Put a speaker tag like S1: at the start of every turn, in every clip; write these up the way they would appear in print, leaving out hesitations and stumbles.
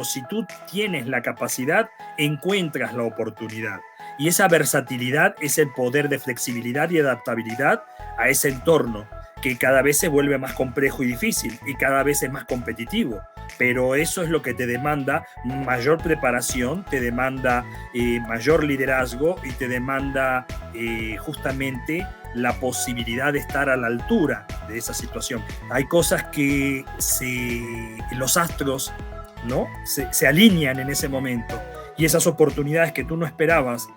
S1: si tú tienes la capacidad, encuentras la oportunidad. Y esa versatilidad es el poder de flexibilidad y adaptabilidad a ese entorno que cada vez se vuelve más complejo y difícil y cada vez es más competitivo. Pero eso es lo que te demanda mayor preparación, te demanda mayor liderazgo y te demanda justamente la posibilidad de estar a la altura de esa situación. Hay cosas que los astros, ¿no? se alinean en ese momento y esas oportunidades que tú no esperabas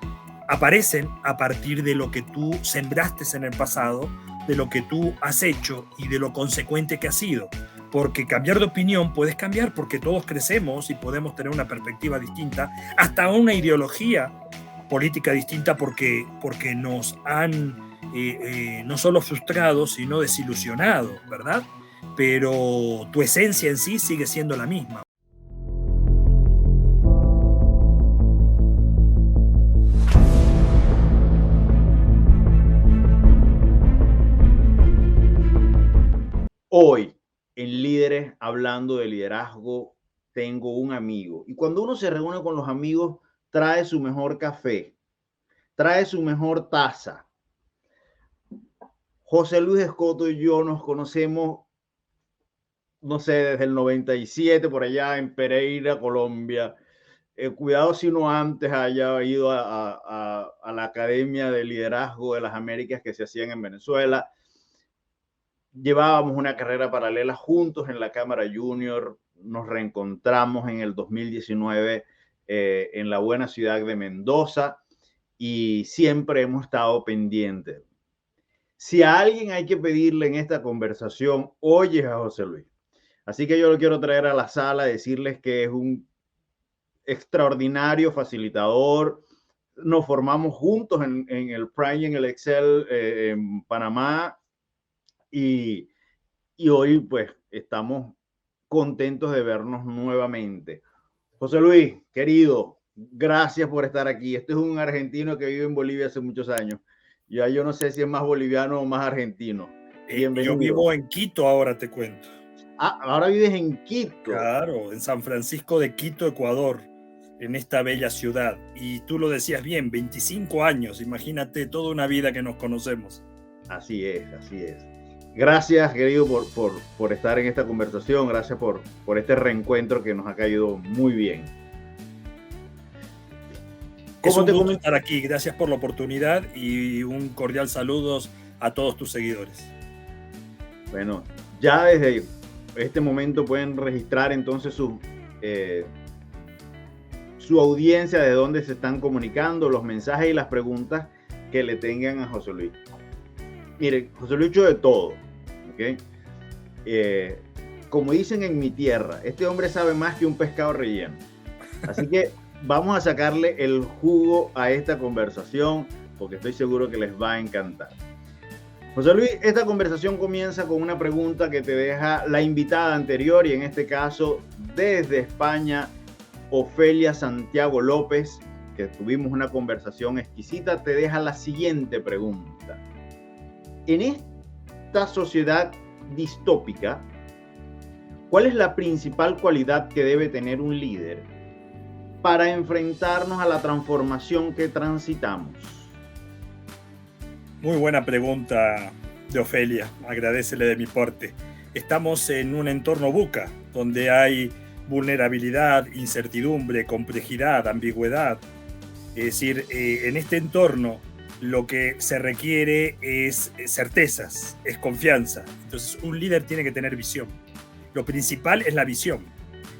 S1: aparecen a partir de lo que tú sembraste en el pasado, de lo que tú has hecho y de lo consecuente que has sido. Porque cambiar de opinión puedes cambiar porque todos crecemos y podemos tener una perspectiva distinta, hasta una ideología política distinta porque nos han no solo frustrado, sino desilusionado, ¿verdad? Pero tu esencia en sí sigue siendo la misma.
S2: Hoy, en Líderes, hablando de liderazgo, tengo un amigo. Y cuando uno se reúne con los amigos, trae su mejor café, trae su mejor taza. José Luis Escoto y yo nos conocemos, no sé, desde el 97, por allá en Pereira, Colombia. Cuidado si uno antes haya ido a la Academia de Liderazgo de las Américas que se hacían en Venezuela. Llevábamos una carrera paralela juntos en la Cámara Junior, nos reencontramos en el 2019 en la buena ciudad de Mendoza y siempre hemos estado pendientes. Si a alguien hay que pedirle en esta conversación, oye a José Luis. Así que yo lo quiero traer a la sala, decirles que es un extraordinario facilitador. Nos formamos juntos en el Prime y en el Excel en Panamá y hoy pues estamos contentos de vernos nuevamente. José Luis, querido, gracias por estar aquí. Este es un argentino que vive en Bolivia hace muchos años. Ya yo no sé si es más boliviano o más argentino. Bienvenido.
S1: Yo vivo en Quito ahora, te cuento.
S2: Ah, ahora vives en Quito.
S1: Claro, en San Francisco de Quito, Ecuador, en esta bella ciudad. Y tú lo decías bien, 25 años, imagínate toda una vida que nos conocemos.
S2: Así es, así es. Gracias, querido, por estar en esta conversación. Gracias por este reencuentro que nos ha caído muy bien.
S1: Es un gusto estar aquí. Gracias por la oportunidad y un cordial saludo a todos tus seguidores.
S2: Bueno, ya desde este momento pueden registrar entonces su audiencia, de dónde se están comunicando, los mensajes y las preguntas que le tengan a José Luis. Mire, José Luis hizo de todo, ¿ok? Como dicen en mi tierra, este hombre sabe más que un pescado relleno. Así que vamos a sacarle el jugo a esta conversación porque estoy seguro que les va a encantar. José Luis, esta conversación comienza con una pregunta que te deja la invitada anterior y en este caso desde España, Ofelia Santiago López, que tuvimos una conversación exquisita, te deja la siguiente pregunta. En esta sociedad distópica, ¿cuál es la principal cualidad que debe tener un líder para enfrentarnos a la transformación que transitamos?
S1: Muy buena pregunta de Ofelia, agradecele de mi parte. Estamos en un entorno VUCA, donde hay vulnerabilidad, incertidumbre, complejidad, ambigüedad. Es decir, en este entorno lo que se requiere es certezas, es confianza. Entonces un líder tiene que tener visión. Lo principal es la visión,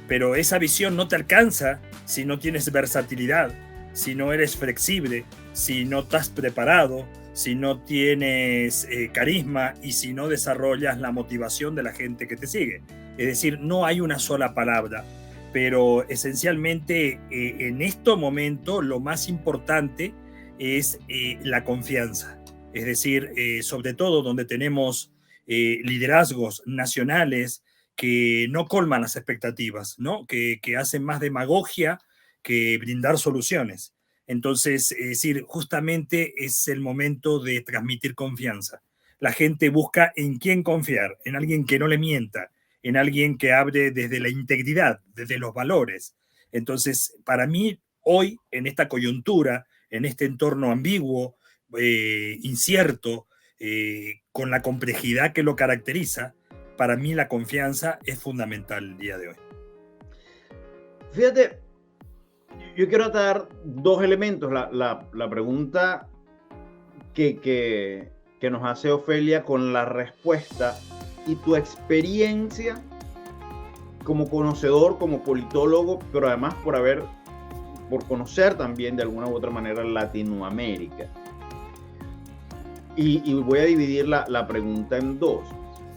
S1: pero esa visión no te alcanza si no tienes versatilidad, si no eres flexible, si no estás preparado, si no tienes carisma y si no desarrollas la motivación de la gente que te sigue. Es decir, no hay una sola palabra, pero esencialmente en este momento lo más importante es la confianza. Es decir, sobre todo donde tenemos liderazgos nacionales que no colman las expectativas, ¿no? que hacen más demagogia que brindar soluciones. Entonces, es decir, justamente es el momento de transmitir confianza. La gente busca en quién confiar, en alguien que no le mienta, en alguien que hable desde la integridad, desde los valores. Entonces, para mí, hoy, en esta coyuntura, en este entorno ambiguo, incierto, con la complejidad que lo caracteriza, para mí la confianza es fundamental el día de hoy.
S2: Fíjate, yo quiero atar dos elementos. La pregunta que nos hace Ofelia con la respuesta y tu experiencia como conocedor, como politólogo, pero además por conocer también de alguna u otra manera Latinoamérica. Y voy a dividir la pregunta en dos.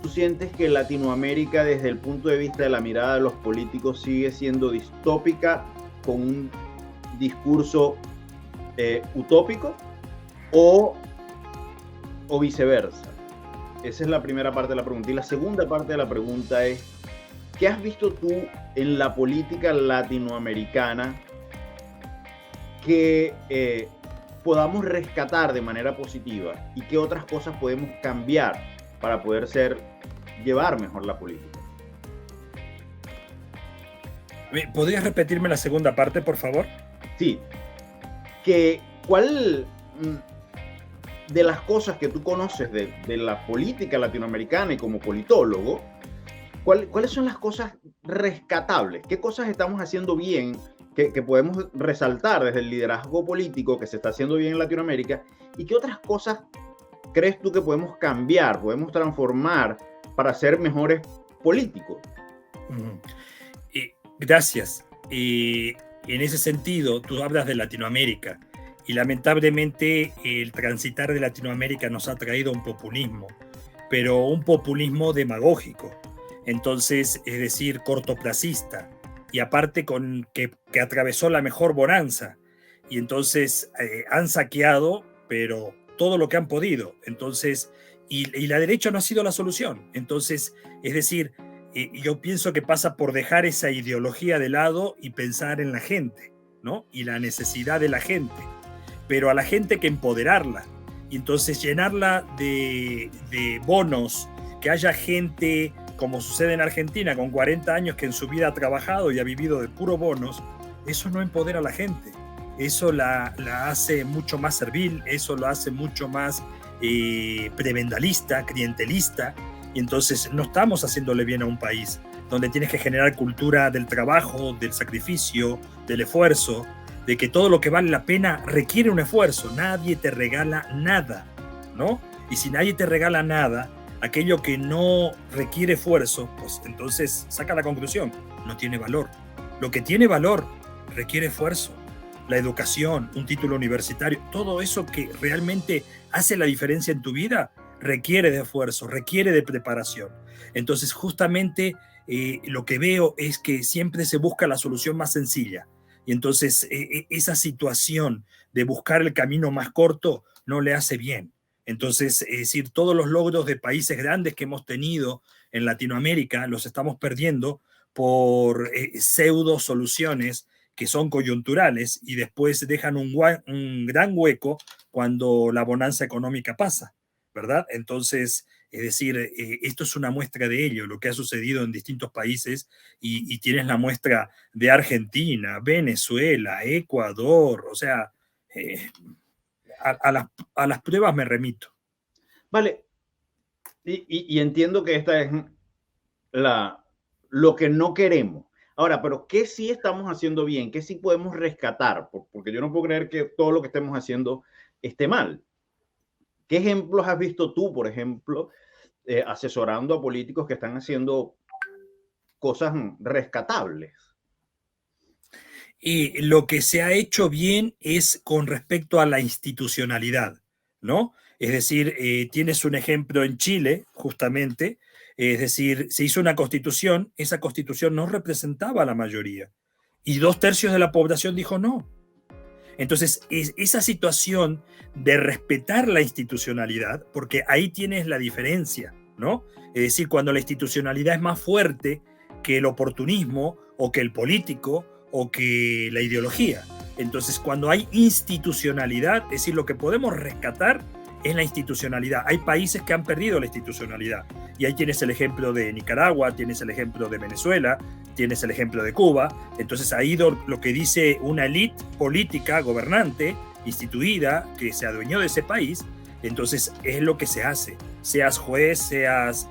S2: ¿Tú sientes que Latinoamérica, desde el punto de vista de la mirada de los políticos, sigue siendo distópica con un discurso utópico o viceversa? Esa es la primera parte de la pregunta. Y la segunda parte de la pregunta es, ¿qué has visto tú en la política latinoamericana que podamos rescatar de manera positiva y qué otras cosas podemos cambiar para poder llevar mejor la política?
S1: ¿Podrías repetirme la segunda parte, por favor?
S2: Sí. ¿Cuál de las cosas que tú conoces de la política latinoamericana y como politólogo, cuáles son las cosas rescatables? ¿Qué cosas estamos haciendo bien que podemos resaltar desde el liderazgo político que se está haciendo bien en Latinoamérica? ¿Y qué otras cosas crees tú que podemos cambiar, podemos transformar para ser mejores políticos?
S1: Gracias. En ese sentido, tú hablas de Latinoamérica y lamentablemente el transitar de Latinoamérica nos ha traído un populismo, pero un populismo demagógico. Entonces, es decir, cortoplacista, y aparte que atravesó la mejor bonanza. Y entonces han saqueado, pero todo lo que han podido. Entonces, y la derecha no ha sido la solución. Entonces, es decir, yo pienso que pasa por dejar esa ideología de lado y pensar en la gente, ¿no? Y la necesidad de la gente. Pero a la gente que empoderarla. Y entonces llenarla de bonos, que haya gente, como sucede en Argentina, con 40 años que en su vida ha trabajado y ha vivido de puro bonos. Eso no empodera a la gente. Eso la hace mucho más servil, eso lo hace mucho más prebendalista, clientelista. Y entonces no estamos haciéndole bien a un país donde tienes que generar cultura del trabajo, del sacrificio, del esfuerzo, de que todo lo que vale la pena requiere un esfuerzo. Nadie te regala nada, ¿no? Y si nadie te regala nada, aquello que no requiere esfuerzo, pues entonces saca la conclusión, no tiene valor. Lo que tiene valor requiere esfuerzo. La educación, un título universitario, todo eso que realmente hace la diferencia en tu vida, requiere de esfuerzo, requiere de preparación. Entonces, justamente lo que veo es que siempre se busca la solución más sencilla. Y entonces esa situación de buscar el camino más corto no le hace bien. Entonces, es decir, todos los logros de países grandes que hemos tenido en Latinoamérica los estamos perdiendo por pseudo soluciones que son coyunturales y después dejan un gran hueco cuando la bonanza económica pasa, ¿verdad? Entonces, es decir, esto es una muestra de ello, lo que ha sucedido en distintos países y tienes la muestra de Argentina, Venezuela, Ecuador, o sea, a las pruebas me remito.
S2: Vale, y entiendo que esta es lo que no queremos. Ahora, pero ¿qué sí estamos haciendo bien? ¿Qué sí podemos rescatar? Porque yo no puedo creer que todo lo que estemos haciendo esté mal. ¿Qué ejemplos has visto tú, por ejemplo, asesorando a políticos que están haciendo cosas rescatables?
S1: Y lo que se ha hecho bien es con respecto a la institucionalidad, ¿no? Es decir, tienes un ejemplo en Chile, justamente, es decir, se hizo una constitución, esa constitución no representaba a la mayoría y 2/3 de la población dijo no. Entonces, esa situación de respetar la institucionalidad, porque ahí tienes la diferencia, ¿no? Es decir, cuando la institucionalidad es más fuerte que el oportunismo o que el político o que la ideología. Entonces, cuando hay institucionalidad, es decir, lo que podemos rescatar es la institucionalidad. Hay países que han perdido la institucionalidad Y ahí tienes el ejemplo de Nicaragua, tienes el ejemplo de Venezuela, tienes el ejemplo de Cuba. Entonces ahí lo que dice una élite política, gobernante, instituida, que se adueñó de ese país, entonces es lo que se hace. Seas juez, seas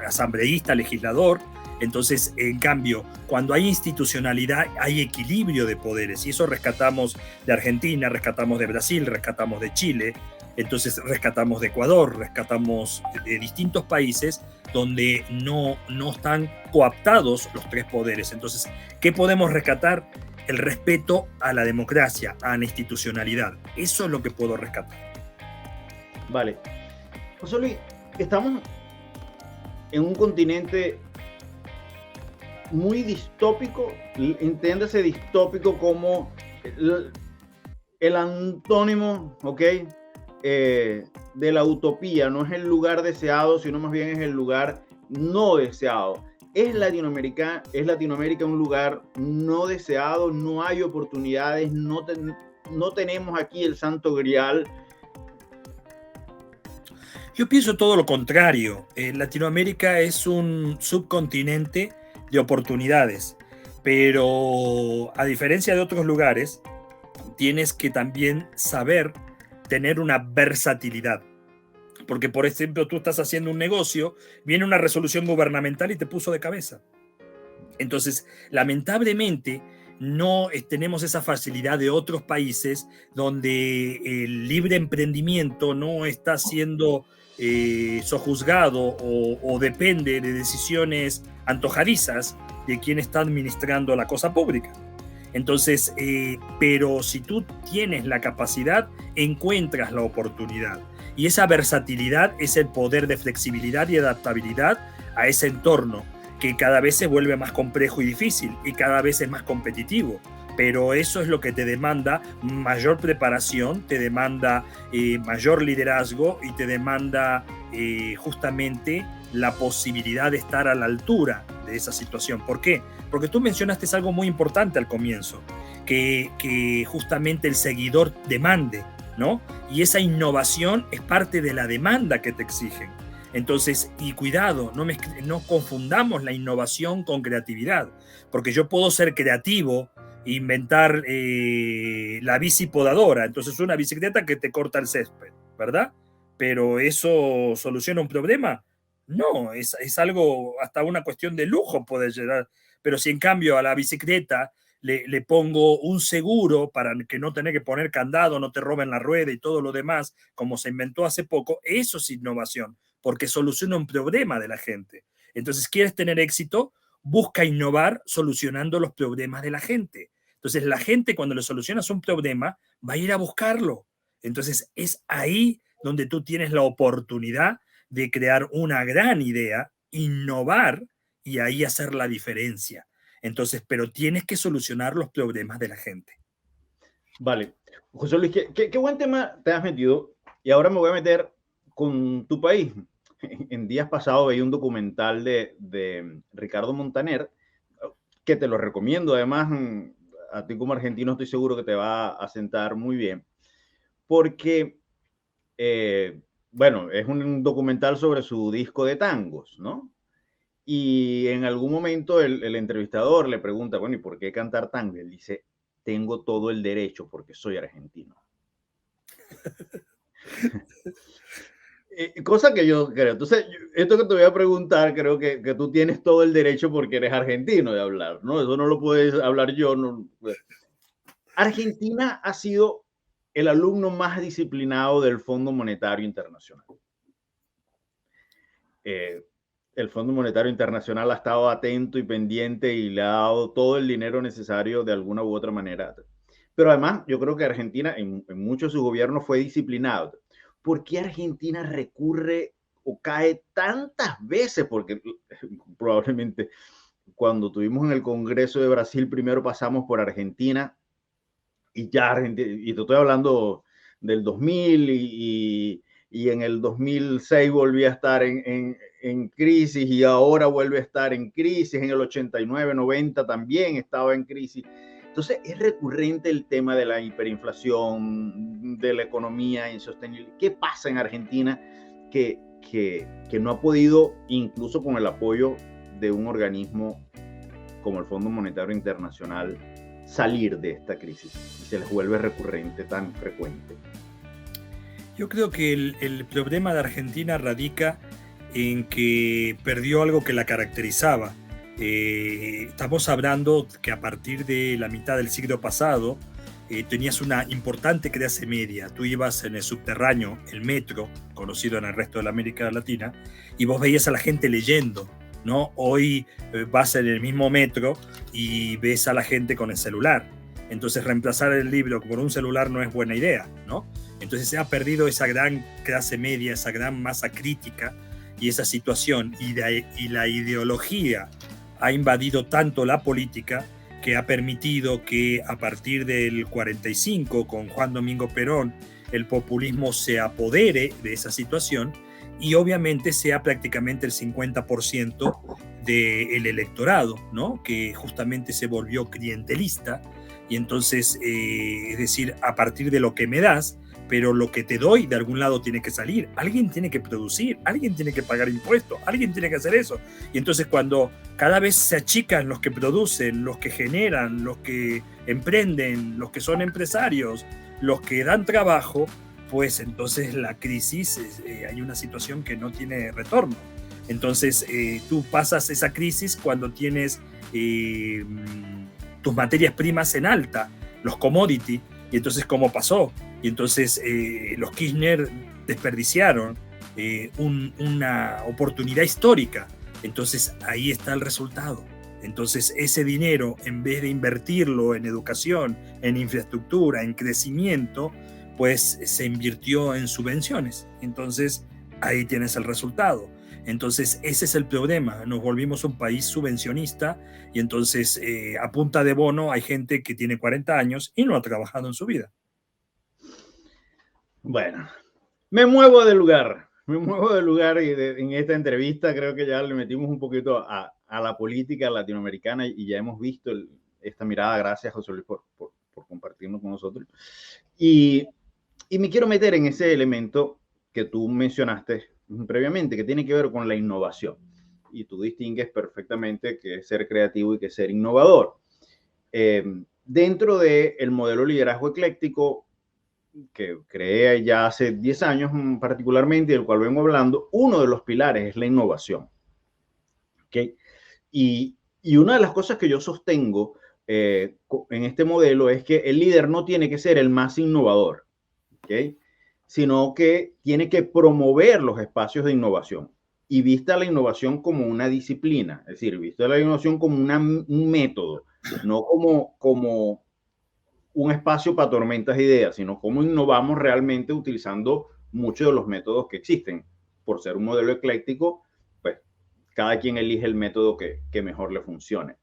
S1: asambleísta, legislador. Entonces, en cambio, cuando hay institucionalidad, hay equilibrio de poderes. Y eso rescatamos de Argentina, rescatamos de Brasil, rescatamos de Chile. Entonces, rescatamos de Ecuador, rescatamos de distintos países donde no están coaptados los tres poderes. Entonces, ¿qué podemos rescatar? El respeto a la democracia, a la institucionalidad. Eso es lo que puedo rescatar.
S2: Vale. José Luis, estamos en un continente muy distópico, entiéndase distópico como el antónimo, ¿ok? De la utopía. No es el lugar deseado, sino más bien es el lugar no deseado. ¿Es Latinoamérica un lugar no deseado? No hay oportunidades, no tenemos aquí el santo grial.
S1: Yo pienso todo lo contrario. Latinoamérica es un subcontinente de oportunidades, pero a diferencia de otros lugares, tienes que también saber tener una versatilidad. Porque, por ejemplo, tú estás haciendo un negocio, viene una resolución gubernamental y te puso de cabeza. Entonces, lamentablemente, no tenemos esa facilidad de otros países donde el libre emprendimiento no está siendo sojuzgado o depende de decisiones antojadizas de quien está administrando la cosa pública. Entonces, pero si tú tienes la capacidad, encuentras la oportunidad. Y esa versatilidad es el poder de flexibilidad y adaptabilidad a ese entorno que cada vez se vuelve más complejo y difícil y cada vez es más competitivo. Pero eso es lo que te demanda mayor preparación, te demanda mayor liderazgo y te demanda justamente la posibilidad de estar a la altura de esa situación. ¿Por qué? Porque tú mencionaste algo muy importante al comienzo, que justamente el seguidor demande, ¿no? Y esa innovación es parte de la demanda que te exigen. Entonces, y cuidado, no confundamos la innovación con creatividad, porque yo puedo ser creativo, inventar la bici podadora, entonces una bicicleta que te corta el césped, ¿verdad? Pero ¿eso soluciona un problema? No, es algo, hasta una cuestión de lujo puede llegar. Pero si en cambio a la bicicleta le pongo un seguro para que no tener que poner candado, no te roben la rueda y todo lo demás, como se inventó hace poco, eso es innovación, porque soluciona un problema de la gente. Entonces, ¿quieres tener éxito? Busca innovar solucionando los problemas de la gente. Entonces, la gente cuando le solucionas un problema va a ir a buscarlo. Entonces, es ahí donde tú tienes la oportunidad de crear una gran idea, innovar y ahí hacer la diferencia. Entonces, pero tienes que solucionar los problemas de la gente.
S2: Vale. José Luis, qué buen tema te has metido. Y ahora me voy a meter con tu país. En días pasados veía un documental de Ricardo Montaner, que te lo recomiendo. Además, a ti como argentino estoy seguro que te va a sentar muy bien. Porque, bueno, es un documental sobre su disco de tangos, ¿no? Y en algún momento el entrevistador le pregunta, bueno, ¿y por qué cantar tango? Él dice, tengo todo el derecho porque soy argentino. Cosa que yo creo. Entonces, esto que te voy a preguntar, creo que tú tienes todo el derecho porque eres argentino de hablar, ¿no? Eso no lo puedes hablar yo. No. Argentina ha sido el alumno más disciplinado del Fondo Monetario Internacional. El Fondo Monetario Internacional ha estado atento y pendiente y le ha dado todo el dinero necesario de alguna u otra manera. Pero además, yo creo que Argentina en muchos de sus gobiernos fue disciplinado. ¿Por qué Argentina recurre o cae tantas veces? Porque probablemente cuando tuvimos en el Congreso de Brasil, primero pasamos por Argentina y ya Argentina, y te estoy hablando del 2000 y en el 2006 volví a estar en crisis y ahora vuelve a estar en crisis, en el 89, 90 también estaba en crisis. Entonces es recurrente el tema de la hiperinflación, de la economía insostenible. ¿Qué pasa en Argentina que que no ha podido, incluso con el apoyo de un organismo como el Fondo Monetario Internacional, salir de esta crisis y se les vuelve recurrente, tan frecuente?
S1: Yo creo que el problema de Argentina radica en que perdió algo que la caracterizaba. Estamos hablando que a partir de la mitad del siglo pasado tenías una importante clase media. Tú ibas en el subterráneo, el metro, conocido en el resto de la América Latina, y vos veías a la gente leyendo, ¿no? Hoy vas en el mismo metro y ves a la gente con el celular. Entonces reemplazar el libro por un celular no es buena idea, ¿no? Entonces se ha perdido esa gran clase media, esa gran masa crítica y esa situación, y la ideología ha invadido tanto la política que ha permitido que a partir del 45, con Juan Domingo Perón, el populismo se apodere de esa situación y obviamente sea prácticamente el 50% del electorado, ¿no? Que justamente se volvió clientelista y entonces, es decir, a partir de lo que me das, pero lo que te doy de algún lado tiene que salir, alguien tiene que producir, alguien tiene que pagar impuestos, alguien tiene que hacer eso. Y entonces cuando cada vez se achican los que producen, los que generan, los que emprenden, los que son empresarios, los que dan trabajo, pues entonces la crisis, hay una situación que no tiene retorno. Entonces tú pasas esa crisis cuando tienes tus materias primas en alta, los commodities, y entonces ¿cómo pasó? Y entonces los Kirchner desperdiciaron una oportunidad histórica. Entonces ahí está el resultado. Entonces ese dinero, en vez de invertirlo en educación, en infraestructura, en crecimiento, pues se invirtió en subvenciones. Entonces ahí tienes el resultado. Entonces ese es el problema. Nos volvimos un país subvencionista y entonces a punta de bono hay gente que tiene 40 años y no ha trabajado en su vida.
S2: Bueno, me muevo de lugar y en esta entrevista creo que ya le metimos un poquito a la política latinoamericana y ya hemos visto esta mirada. Gracias, José Luis, por compartirnos con nosotros. Y me quiero meter en ese elemento que tú mencionaste previamente, que tiene que ver con la innovación. Y tú distingues perfectamente qué es ser creativo y qué es ser innovador. Dentro del modelo de liderazgo ecléctico, que creé ya hace 10 años particularmente, del cual vengo hablando, uno de los pilares es la innovación. ¿Okay? Y una de las cosas que yo sostengo en este modelo es que el líder no tiene que ser el más innovador, ¿okay? Sino que tiene que promover los espacios de innovación y vista la innovación como una disciplina, es decir, vista la innovación como un método, no como un espacio para tormentas de ideas, sino cómo innovamos realmente utilizando muchos de los métodos que existen. Por ser un modelo ecléctico, pues cada quien elige el método que mejor le funcione.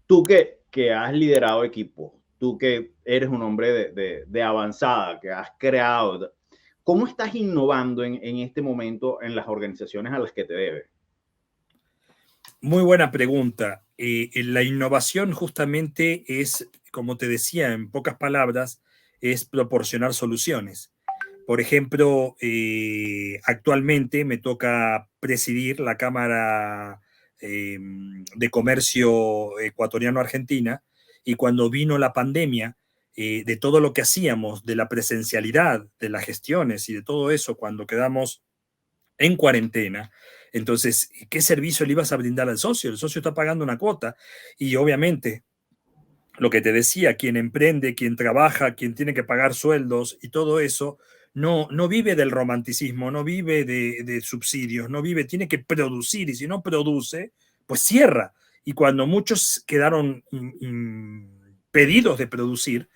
S2: Tú que has liderado equipos, tú que eres un hombre de avanzada, que has creado, ¿cómo estás innovando en este momento en las organizaciones a las que te debes?
S1: Muy buena pregunta. La innovación justamente es, como te decía, en pocas palabras, es proporcionar soluciones. Por ejemplo, actualmente me toca presidir la Cámara de Comercio Ecuatoriano-Argentina y cuando vino la pandemia, de todo lo que hacíamos, de la presencialidad, de las gestiones y de todo eso, cuando quedamos en cuarentena, entonces, ¿qué servicio le ibas a brindar al socio? El socio está pagando una cuota y obviamente lo que te decía, quien emprende, quien trabaja, quien tiene que pagar sueldos y todo eso, no vive del romanticismo, no vive de subsidios, no vive, tiene que producir y si no produce, pues cierra. Y cuando muchos quedaron impedidos de producir,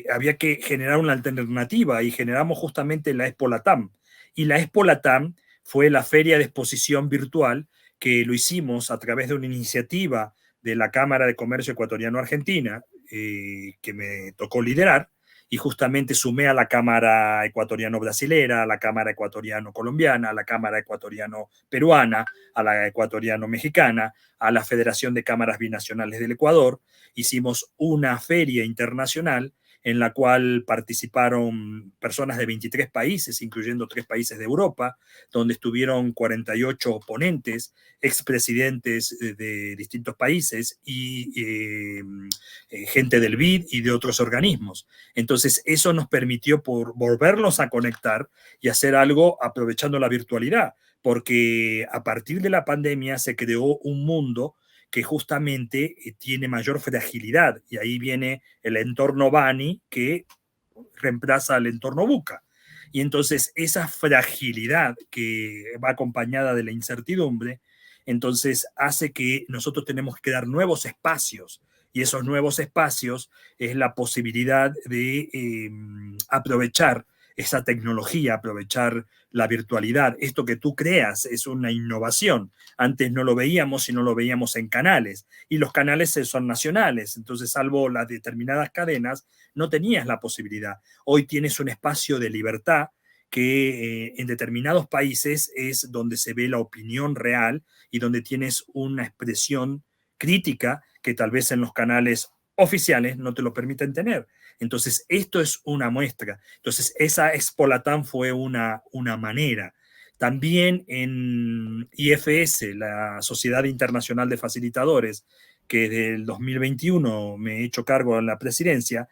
S1: había que generar una alternativa y generamos justamente la Expo Latam. Y la Expo Latam fue la feria de exposición virtual que lo hicimos a través de una iniciativa de la Cámara de Comercio Ecuatoriano-Argentina, que me tocó liderar, y justamente sumé a la Cámara Ecuatoriano-Brasilera, a la Cámara Ecuatoriano-Colombiana, a la Cámara Ecuatoriano-Peruana, a la Ecuatoriano-Mexicana, a la Federación de Cámaras Binacionales del Ecuador. Hicimos una feria internacional en la cual participaron personas de 23 países, incluyendo 3 países de Europa, donde estuvieron 48 ponentes, expresidentes de distintos países y gente del BID y de otros organismos. Entonces, eso nos permitió volvernos a conectar y hacer algo aprovechando la virtualidad, porque a partir de la pandemia se creó un mundo que justamente tiene mayor fragilidad, y ahí viene el entorno Bani que reemplaza al entorno Buca. Y entonces esa fragilidad que va acompañada de la incertidumbre, entonces hace que nosotros tenemos que dar nuevos espacios, y esos nuevos espacios es la posibilidad de aprovechar esa tecnología, aprovechar la virtualidad. Esto que tú creas es una innovación. Antes no lo veíamos y no lo veíamos en canales, y los canales son nacionales, entonces salvo las determinadas cadenas no tenías la posibilidad. Hoy tienes un espacio de libertad que en determinados países es donde se ve la opinión real y donde tienes una expresión crítica que tal vez en los canales oficiales no te lo permiten tener. Entonces, esto es una muestra. Entonces, esa Expo Latam fue una manera. También en IFS, la Sociedad Internacional de Facilitadores, que desde el 2021 me he hecho cargo en la presidencia,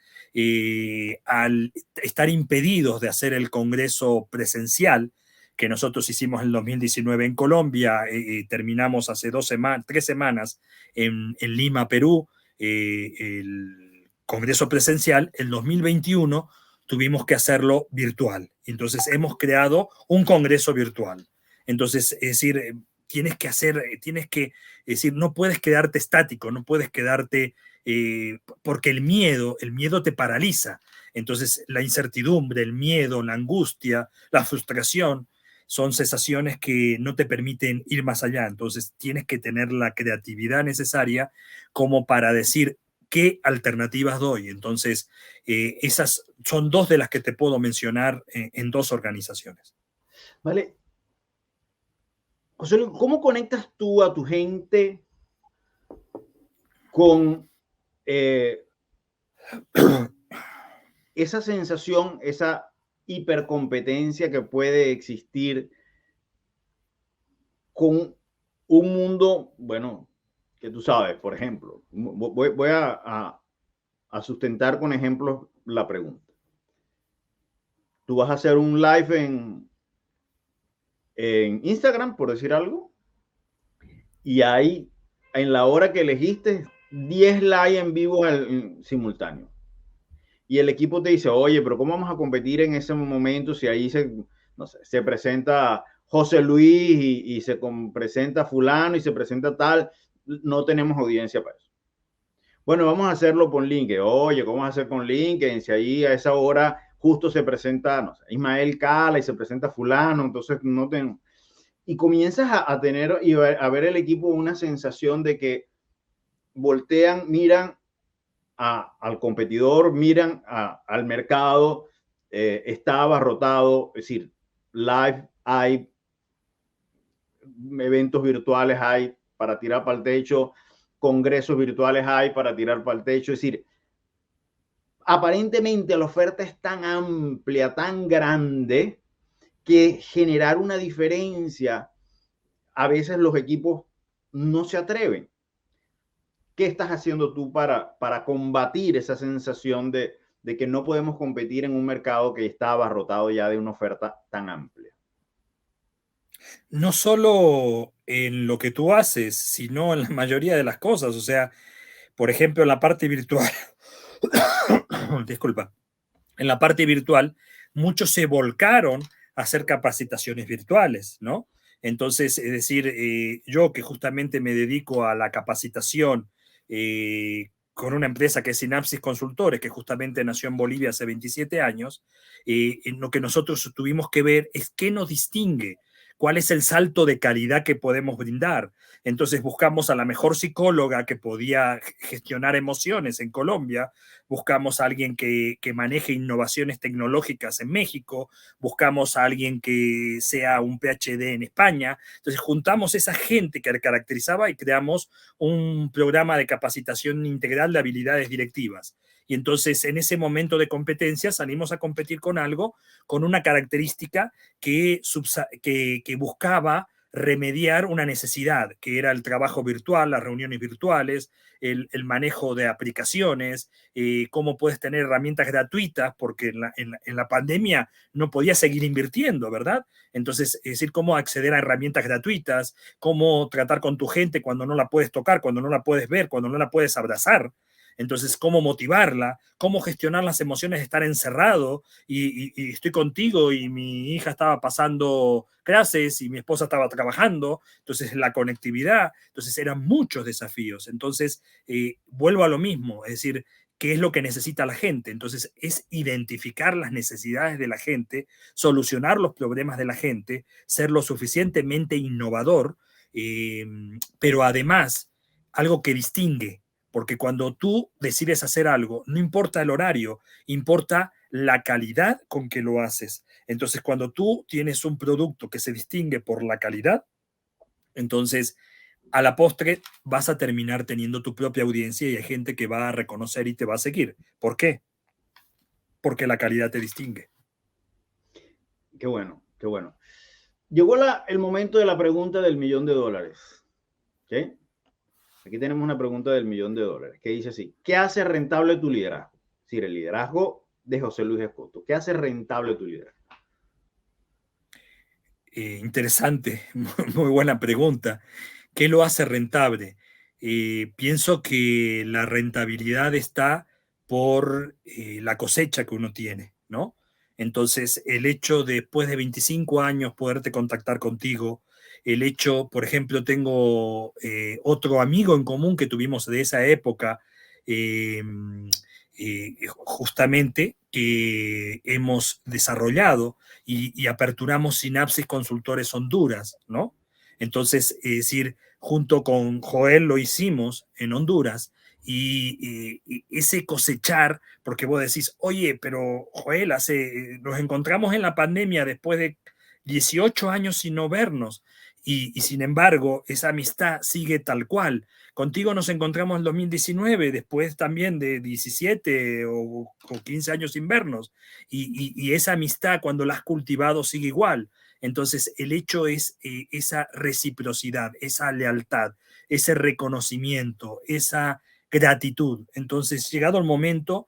S1: al estar impedidos de hacer el congreso presencial, que nosotros hicimos en el 2019 en Colombia, terminamos hace 3 semanas en Lima, Perú, el congreso presencial. El 2021 tuvimos que hacerlo virtual. Entonces hemos creado un congreso virtual. Entonces, es decir, tienes que, es decir, no puedes quedarte estático, no puedes quedarte, porque el miedo te paraliza. Entonces, la incertidumbre, el miedo, la angustia, la frustración, son sensaciones que no te permiten ir más allá. Entonces, tienes que tener la creatividad necesaria como para decir qué alternativas doy. Entonces, esas son 2 de las que te puedo mencionar en 2 organizaciones.
S2: Vale. José Luis, ¿cómo conectas tú a tu gente con esa sensación, esa hipercompetencia que puede existir con un mundo, bueno, que tú sabes? Por ejemplo, voy a sustentar con ejemplos la pregunta. Tú vas a hacer un live en Instagram, por decir algo, y hay, en la hora que elegiste, 10 live en vivo simultáneo. Y el equipo te dice, oye, pero ¿cómo vamos a competir en ese momento si ahí no sé, se presenta José Luis y se presenta fulano y se presenta tal? No tenemos audiencia para eso. Bueno, vamos a hacerlo por LinkedIn. Oye, ¿cómo vamos a hacer con LinkedIn? Si ahí a esa hora justo se presenta, no sé, Ismael Cala y se presenta fulano, entonces no tengo. Y comienzas a tener y a ver el equipo una sensación de que voltean, miran al competidor, miran al mercado, está abarrotado, es decir, live hay, eventos virtuales hay para tirar para el techo, congresos virtuales hay para tirar para el techo, es decir, aparentemente la oferta es tan amplia, tan grande, que generar una diferencia, a veces los equipos no se atreven. ¿Qué estás haciendo tú para combatir esa sensación de que no podemos competir en un mercado que está abarrotado ya de una oferta tan amplia?
S1: No solo en lo que tú haces, sino en la mayoría de las cosas. O sea, por ejemplo, en la parte virtual, disculpa, en la parte virtual, muchos se volcaron a hacer capacitaciones virtuales, ¿no? Entonces, es decir, yo que justamente me dedico a la capacitación con una empresa que es Sinapsis Consultores, que justamente nació en Bolivia hace 27 años, en lo que nosotros tuvimos que ver es qué nos distingue, cuál es el salto de calidad que podemos brindar. Entonces buscamos a la mejor psicóloga que podía gestionar emociones en Colombia, buscamos a alguien que maneje innovaciones tecnológicas en México, buscamos a alguien que sea un PhD en España. Entonces juntamos esa gente que caracterizaba y creamos un programa de capacitación integral de habilidades directivas. Y entonces en ese momento de competencia salimos a competir con algo, con una característica que buscaba remediar una necesidad, que era el trabajo virtual, las reuniones virtuales, el manejo de aplicaciones, cómo puedes tener herramientas gratuitas, porque en la pandemia no podías seguir invirtiendo, ¿verdad? Entonces, es decir, cómo acceder a herramientas gratuitas, cómo tratar con tu gente cuando no la puedes tocar, cuando no la puedes ver, cuando no la puedes abrazar. Entonces, cómo motivarla, cómo gestionar las emociones de estar encerrado y estoy contigo y mi hija estaba pasando clases y mi esposa estaba trabajando, entonces la conectividad, entonces eran muchos desafíos. Entonces, vuelvo a lo mismo, es decir, qué es lo que necesita la gente. Entonces, es identificar las necesidades de la gente, solucionar los problemas de la gente, ser lo suficientemente innovador, pero además, algo que distingue, porque cuando tú decides hacer algo, no importa el horario, importa la calidad con que lo haces. Entonces, cuando tú tienes un producto que se distingue por la calidad, entonces a la postre vas a terminar teniendo tu propia audiencia y hay gente que va a reconocer y te va a seguir. ¿Por qué? Porque la calidad te distingue.
S2: Qué bueno, qué bueno. Llegó el momento de la pregunta del $1.000.000. ¿Okay? Aquí tenemos una pregunta del $1.000.000 que dice así: ¿qué hace rentable tu liderazgo? Es decir, el liderazgo de José Luis Escoto. ¿Qué hace rentable tu liderazgo?
S1: Interesante, muy buena pregunta. ¿Qué lo hace rentable? Pienso que la rentabilidad está por la cosecha que uno tiene, ¿no? Entonces, el hecho de después de 25 años poderte contactar contigo, el hecho, por ejemplo, tengo otro amigo en común que tuvimos de esa época, eh, justamente que hemos desarrollado y aperturamos Sinapsis Consultores Honduras, ¿no? Entonces, es decir, junto con Joel lo hicimos en Honduras y ese cosechar, porque vos decís, oye, pero Joel, nos encontramos en la pandemia después de 18 años sin no vernos y sin embargo esa amistad sigue tal cual. Contigo nos encontramos en 2019, después también de 17 o 15 años sin vernos y esa amistad cuando la has cultivado sigue igual. Entonces, el hecho es esa reciprocidad, esa lealtad, ese reconocimiento, esa gratitud. Entonces, llegado el momento,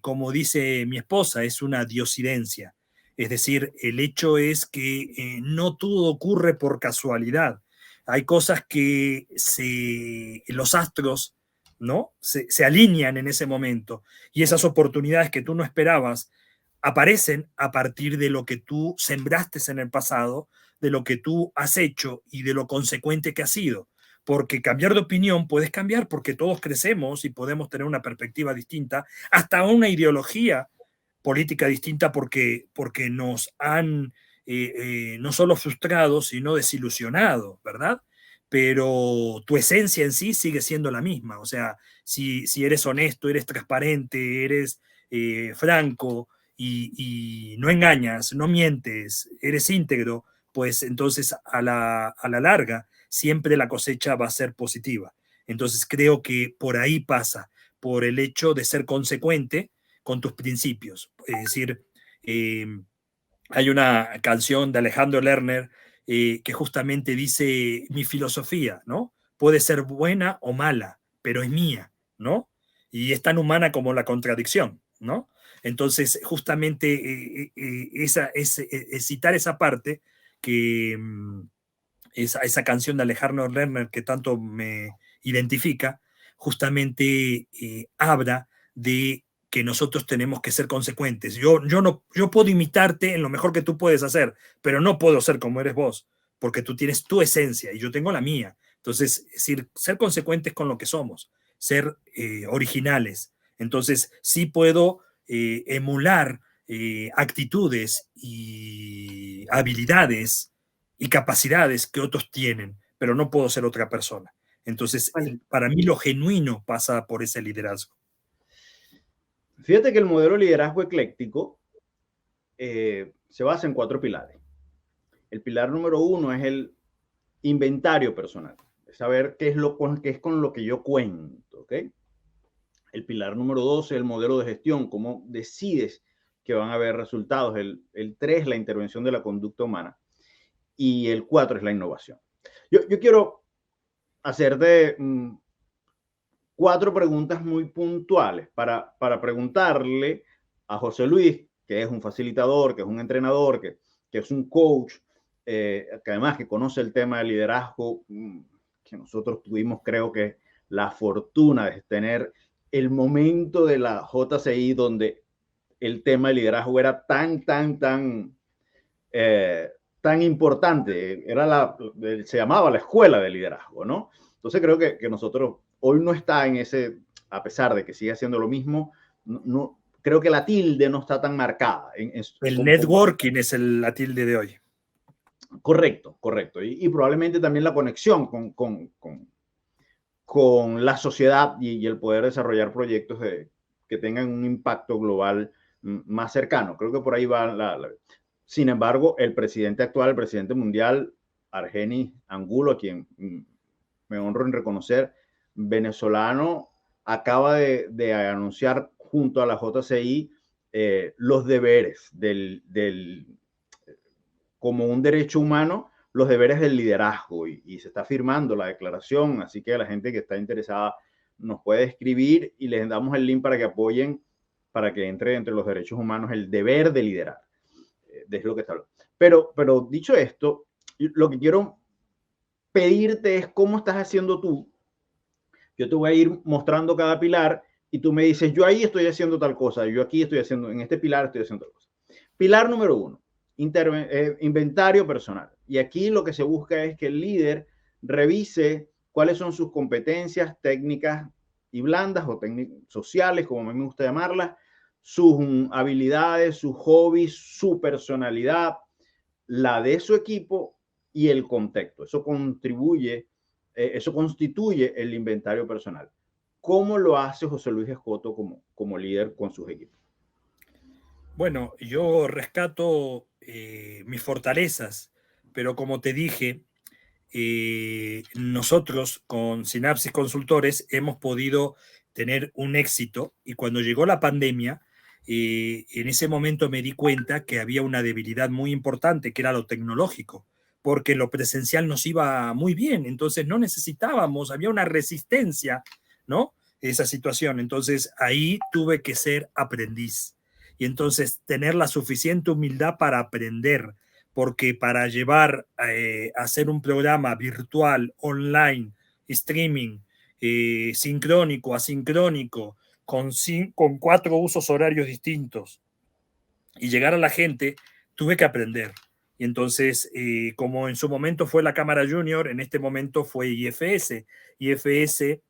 S1: como dice mi esposa, es una diosidencia. Es decir, el hecho es que no todo ocurre por casualidad. Hay cosas que los astros, ¿no? Se alinean en ese momento y esas oportunidades que tú no esperabas aparecen a partir de lo que tú sembraste en el pasado, de lo que tú has hecho y de lo consecuente que has sido. Porque cambiar de opinión puedes cambiar porque todos crecemos y podemos tener una perspectiva distinta, hasta una ideología política distinta porque nos han no solo frustrado, sino desilusionado, ¿verdad? Pero tu esencia en sí sigue siendo la misma. O sea, si eres honesto, eres transparente, eres franco y no engañas, no mientes, eres íntegro, pues entonces a la larga siempre la cosecha va a ser positiva. Entonces creo que por ahí pasa, por el hecho de ser consecuente con tus principios. Es decir, eh, hay una canción de Alejandro Lerner que justamente dice mi filosofía, ¿no? Puede ser buena o mala, pero es mía, ¿no? Y es tan humana como la contradicción, ¿no? Entonces, justamente citar esa parte que esa canción de Alejandro Lerner que tanto me identifica, justamente habla de que nosotros tenemos que ser consecuentes. Yo puedo imitarte en lo mejor que tú puedes hacer, pero no puedo ser como eres vos, porque tú tienes tu esencia y yo tengo la mía. Entonces, es decir, ser consecuentes con lo que somos, ser originales. Entonces, sí puedo emular actitudes y habilidades y capacidades que otros tienen, pero no puedo ser otra persona. Entonces,
S2: Vale.
S1: para mí lo genuino pasa por ese liderazgo.
S2: Fíjate que el modelo de liderazgo ecléctico se basa en 4 pilares. El pilar número 1 es el inventario personal, saber qué es con lo que yo cuento, ¿ok? El pilar número 2 es el modelo de gestión, cómo decides que van a haber resultados. El 3, la intervención de la conducta humana. Y el 4 es la innovación. Yo quiero hacerte 4 preguntas muy puntuales para preguntarle a José Luis, que es un facilitador, que es un entrenador, que es un coach, que además que conoce el tema de liderazgo, que nosotros tuvimos, creo que, la fortuna de tener el momento de la JCI donde el tema de liderazgo era tan importante, se llamaba la escuela de liderazgo, ¿no? Entonces creo que nosotros hoy no está en ese, a pesar de que sigue haciendo lo mismo, no, creo que la tilde no está tan marcada.
S1: El networking es la tilde de hoy.
S2: Correcto. Y probablemente también la conexión con la sociedad y el poder desarrollar proyectos que tengan un impacto global más cercano. Creo que por ahí va Sin embargo, el presidente actual, el presidente mundial, Argenis Angulo, a quien me honro en reconocer, venezolano, acaba de anunciar junto a la JCI los deberes como un derecho humano, los deberes del liderazgo, y se está firmando la declaración, así que la gente que está interesada nos puede escribir y les damos el link para que apoyen, para que entre entre los derechos humanos el deber de liderar. Es lo que está hablando. Pero dicho esto, lo que quiero pedirte es cómo estás haciendo tú. Yo te voy a ir mostrando cada pilar y tú me dices, yo ahí estoy haciendo tal cosa, yo aquí estoy haciendo, en este pilar estoy haciendo tal cosa. Pilar número 1, inventario personal. Y aquí lo que se busca es que el líder revise cuáles son sus competencias técnicas y blandas o sociales, como a mí me gusta llamarlas, sus habilidades, sus hobbies, su personalidad, la de su equipo y el contexto. Eso constituye el inventario personal. ¿Cómo lo hace José Luis Escoto como líder con sus equipos?
S1: Bueno, yo rescato mis fortalezas, pero como te dije, nosotros con Sinapsis Consultores hemos podido tener un éxito, y cuando llegó la pandemia, en ese momento me di cuenta que había una debilidad muy importante, que era lo tecnológico, porque lo presencial nos iba muy bien, entonces no necesitábamos, había una resistencia, ¿no? Esa situación, entonces ahí tuve que ser aprendiz y entonces tener la suficiente humildad para aprender, porque para llevar a hacer un programa virtual, online, streaming, sincrónico, asincrónico, con 4 usos horarios distintos y llegar a la gente, tuve que aprender. Y entonces, como en su momento fue la Cámara Junior, en este momento fue IFS. IFS,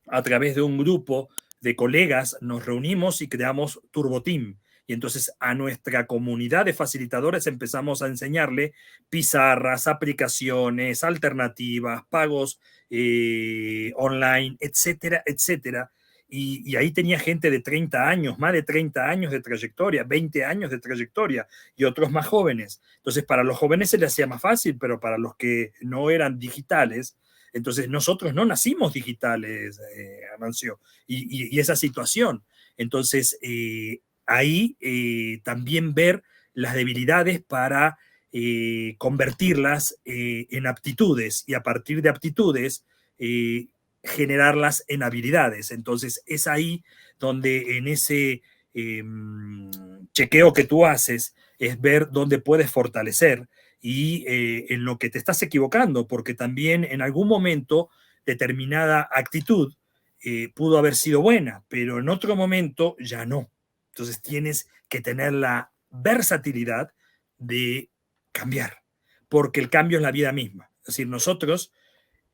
S1: a través de un grupo de colegas, nos reunimos y creamos Turbo Team. Y entonces a nuestra comunidad de facilitadores empezamos a enseñarle pizarras, aplicaciones, alternativas, pagos online, etcétera, etcétera. Y ahí tenía gente de 30 años, más de 30 años de trayectoria, 20 años de trayectoria y otros más jóvenes. Entonces para los jóvenes se les hacía más fácil, pero para los que no eran digitales, entonces nosotros no nacimos digitales, Amancio, y esa situación. Entonces ahí también ver las debilidades para convertirlas en aptitudes, y a partir de aptitudes generarlas en habilidades. Entonces es ahí donde en ese chequeo que tú haces es ver dónde puedes fortalecer y en lo que te estás equivocando, porque también en algún momento determinada actitud pudo haber sido buena, pero en otro momento ya no. Entonces tienes que tener la versatilidad de cambiar, porque el cambio es la vida misma. Es decir, nosotros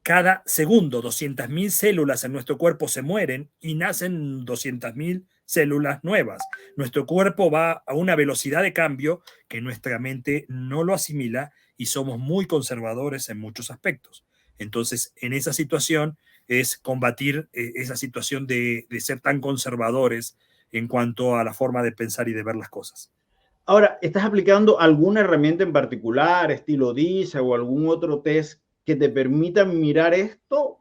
S1: cada segundo 200.000 células en nuestro cuerpo se mueren y nacen 200.000 células nuevas. Nuestro cuerpo va a una velocidad de cambio que nuestra mente no lo asimila y somos muy conservadores en muchos aspectos. Entonces, en esa situación es combatir esa situación de ser tan conservadores en cuanto a la forma de pensar y de ver las cosas.
S2: Ahora, ¿estás aplicando alguna herramienta en particular, estilo DISA o algún otro test que te permitan mirar esto?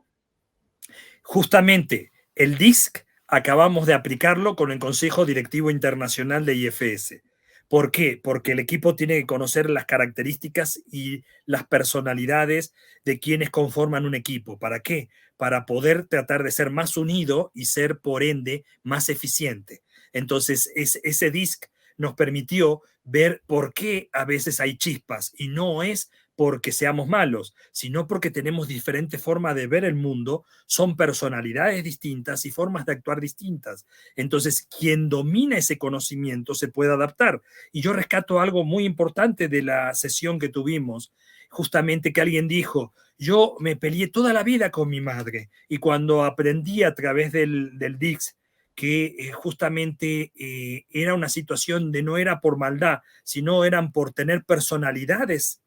S1: Justamente el DISC acabamos de aplicarlo con el Consejo Directivo Internacional de IFS. ¿Por qué? Porque el equipo tiene que conocer las características y las personalidades de quienes conforman un equipo. ¿Para qué? Para poder tratar de ser más unido y ser, por ende, más eficiente. Entonces, ese DISC nos permitió ver por qué a veces hay chispas, y no es porque seamos malos, sino porque tenemos diferentes formas de ver el mundo, son personalidades distintas y formas de actuar distintas. Entonces, quien domina ese conocimiento se puede adaptar. Y yo rescato algo muy importante de la sesión que tuvimos, justamente que alguien dijo: yo me peleé toda la vida con mi madre, y cuando aprendí a través del DIX que justamente era una situación de no era por maldad, sino eran por tener personalidades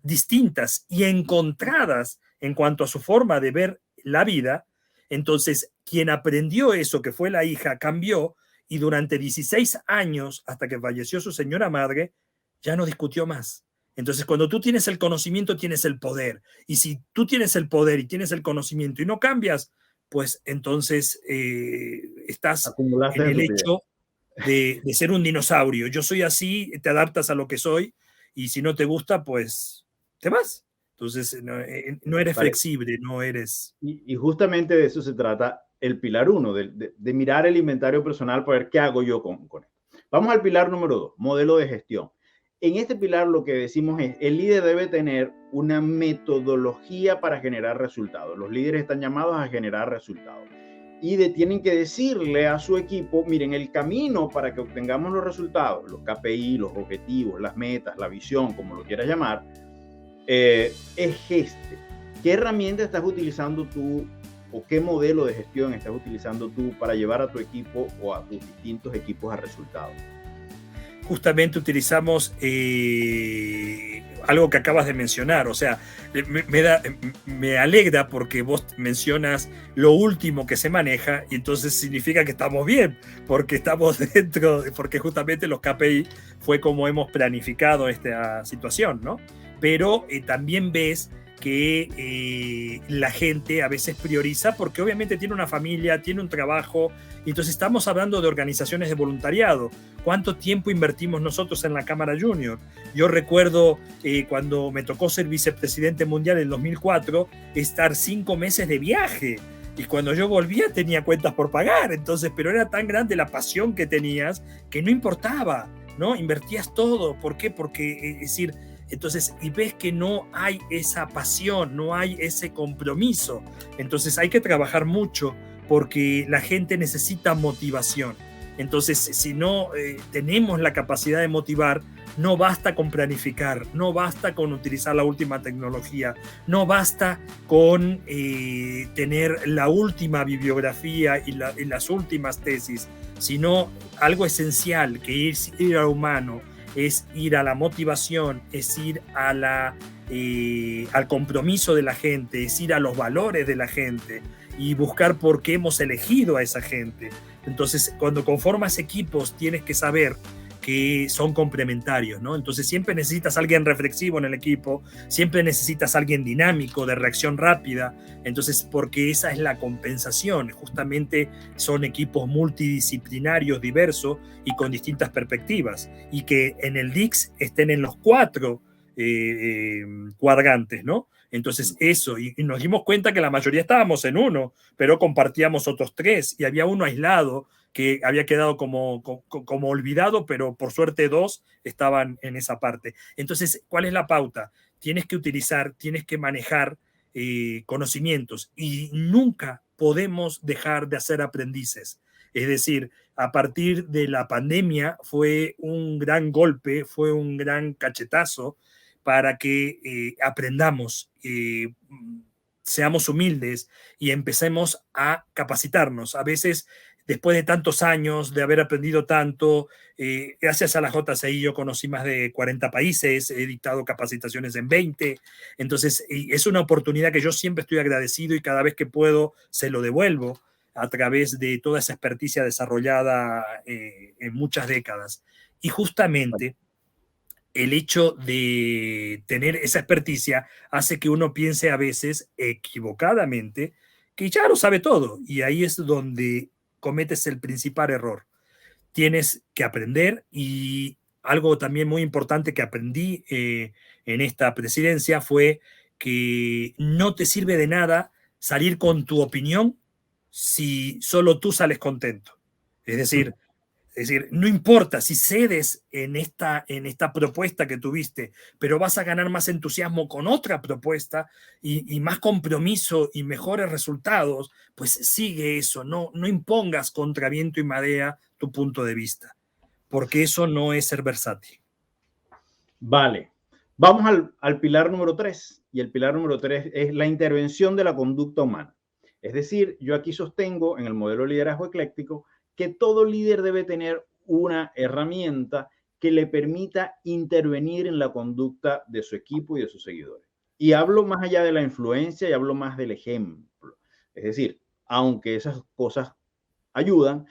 S1: distintas y encontradas en cuanto a su forma de ver la vida. Entonces, quien aprendió eso, que fue la hija, cambió, y durante 16 años, hasta que falleció su señora madre, ya no discutió más. Entonces, cuando tú tienes el conocimiento, tienes el poder. Y si tú tienes el poder y tienes el conocimiento y no cambias, pues entonces estás
S2: Acumulaste
S1: en el
S2: estupidez.
S1: hecho de ser un dinosaurio. Yo soy así, te adaptas a lo que soy, y si no te gusta, pues te vas. Entonces, no eres
S2: Vale.
S1: flexible, no eres...
S2: Y justamente de eso se trata el pilar 1, de mirar el inventario personal para ver qué hago yo con esto. Vamos al pilar número 2, modelo de gestión. En este pilar lo que decimos es, el líder debe tener una metodología para generar resultados. Los líderes están llamados a generar resultados. Y tienen que decirle a su equipo, miren, el camino para que obtengamos los resultados, los KPI, los objetivos, las metas, la visión, como lo quieras llamar, es este. ¿Qué herramienta estás utilizando tú o qué modelo de gestión estás utilizando tú para llevar a tu equipo o a tus distintos equipos a resultados?
S1: Justamente utilizamos algo que acabas de mencionar. O sea, me alegra porque vos mencionas lo último que se maneja, y entonces significa que estamos bien, porque estamos dentro, porque justamente los KPI fue como hemos planificado esta situación, ¿no? Pero también ves que la gente a veces prioriza porque obviamente tiene una familia, tiene un trabajo. Entonces estamos hablando de organizaciones de voluntariado. ¿Cuánto tiempo invertimos nosotros en la Cámara Junior? Yo recuerdo cuando me tocó ser vicepresidente mundial en 2004, estar 5 meses de viaje. Y cuando yo volvía tenía cuentas por pagar. Entonces, pero era tan grande la pasión que tenías que no importaba, ¿no? Invertías todo. ¿Por qué? Porque, es decir, entonces, y ves que no hay esa pasión, no hay ese compromiso. Entonces hay que trabajar mucho porque la gente necesita motivación. Entonces, si no tenemos la capacidad de motivar, no basta con planificar, no basta con utilizar la última tecnología, no basta con tener la última bibliografía y las últimas tesis, sino algo esencial, que es ir al humano, es ir a la motivación, es ir a al compromiso de la gente, es ir a los valores de la gente y buscar por qué hemos elegido a esa gente. Entonces, cuando conformas equipos, tienes que saber que son complementarios, ¿no? Entonces siempre necesitas a alguien reflexivo en el equipo, siempre necesitas a alguien dinámico, de reacción rápida. Entonces, porque esa es la compensación, justamente son equipos multidisciplinarios, diversos y con distintas perspectivas, y que en el DIX estén en los 4 cuadrantes, ¿no? Entonces eso, y nos dimos cuenta que la mayoría estábamos en uno, pero compartíamos otros 3, y había uno aislado que había quedado como olvidado, pero por suerte 2 estaban en esa parte. Entonces, ¿cuál es la pauta? Tienes que utilizar, tienes que manejar conocimientos, y nunca podemos dejar de hacer aprendices. Es decir, a partir de la pandemia fue un gran golpe, fue un gran cachetazo para que aprendamos, seamos humildes y empecemos a capacitarnos. A veces, después de tantos años de haber aprendido tanto, gracias a la JCI yo conocí más de 40 países, he dictado capacitaciones en 20, entonces es una oportunidad que yo siempre estoy agradecido, y cada vez que puedo se lo devuelvo a través de toda esa experticia desarrollada en muchas décadas. Y justamente el hecho de tener esa experticia hace que uno piense a veces equivocadamente que ya lo sabe todo, y ahí es donde cometes el principal error. Tienes que aprender, y algo también muy importante que aprendí en esta presidencia fue que no te sirve de nada salir con tu opinión si solo tú sales contento. Es decir, no importa si cedes en esta propuesta que tuviste, pero vas a ganar más entusiasmo con otra propuesta y más compromiso y mejores resultados, pues sigue eso, no impongas contra viento y marea tu punto de vista, porque eso no es ser versátil.
S2: Vale, vamos al pilar número 3, y el pilar número 3 es la intervención de la conducta humana. Es decir, yo aquí sostengo en el modelo de liderazgo ecléctico que todo líder debe tener una herramienta que le permita intervenir en la conducta de su equipo y de sus seguidores. Y hablo más allá de la influencia y hablo más del ejemplo. Es decir, aunque esas cosas ayudan,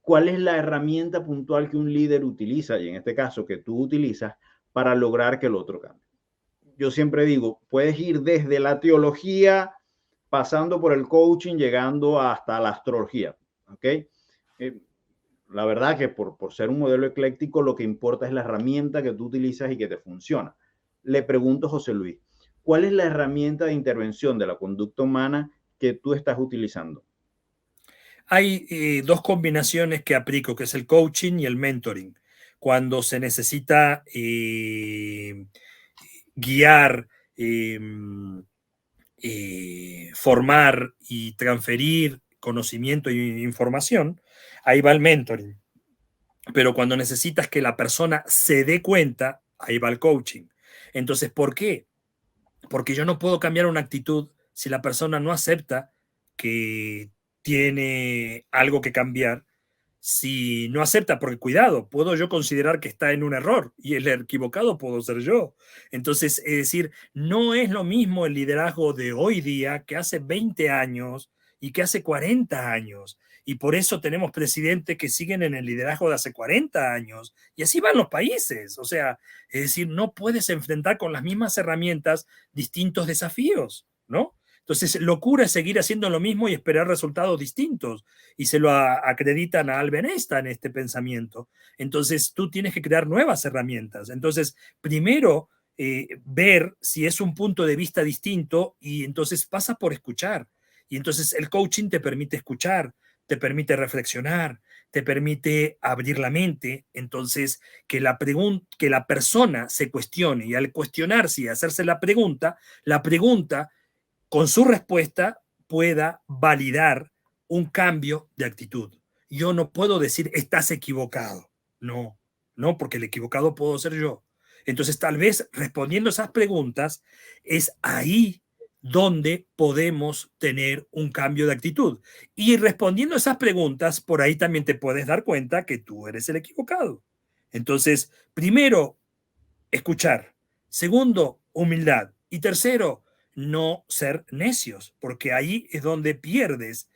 S2: ¿cuál es la herramienta puntual que un líder utiliza, y en este caso que tú utilizas, para lograr que el otro cambie? Yo siempre digo, puedes ir desde la teología, pasando por el coaching, llegando hasta la astrología, ¿ok? La verdad que por ser un modelo ecléctico, lo que importa es la herramienta que tú utilizas y que te funciona. Le pregunto a José Luis, ¿cuál es la herramienta de intervención de la conducta humana que tú estás utilizando?
S1: Hay dos combinaciones que aplico, que es el coaching y el mentoring. Cuando se necesita guiar, formar y transferir conocimiento e información, ahí va el mentoring. Pero cuando necesitas que la persona se dé cuenta, ahí va el coaching. Entonces, ¿por qué? Porque yo no puedo cambiar una actitud si la persona no acepta que tiene algo que cambiar. Si no acepta, porque cuidado, puedo yo considerar que está en un error y el equivocado puedo ser yo. Entonces, es decir, no es lo mismo el liderazgo de hoy día que hace 20 años y que hace 40 años. Y por eso tenemos presidentes que siguen en el liderazgo de hace 40 años. Y así van los países. O sea, es decir, no puedes enfrentar con las mismas herramientas distintos desafíos, ¿no? Entonces, locura es seguir haciendo lo mismo y esperar resultados distintos. Y se lo acreditan a Albert Einstein este pensamiento. Entonces, tú tienes que crear nuevas herramientas. Entonces, primero, ver si es un punto de vista distinto, y entonces pasa por escuchar. Y entonces el coaching te permite escuchar, te permite reflexionar, te permite abrir la mente. Entonces, que la persona se cuestione, y al cuestionarse y hacerse la pregunta con su respuesta pueda validar un cambio de actitud. Yo no puedo decir estás equivocado. No, porque el equivocado puedo ser yo. Entonces, tal vez respondiendo esas preguntas es ahí donde podemos tener un cambio de actitud. Y respondiendo esas preguntas, por ahí también te puedes dar cuenta que tú eres el equivocado. Entonces, primero, escuchar. Segundo, humildad. Y tercero, no ser necios, porque ahí es donde pierdes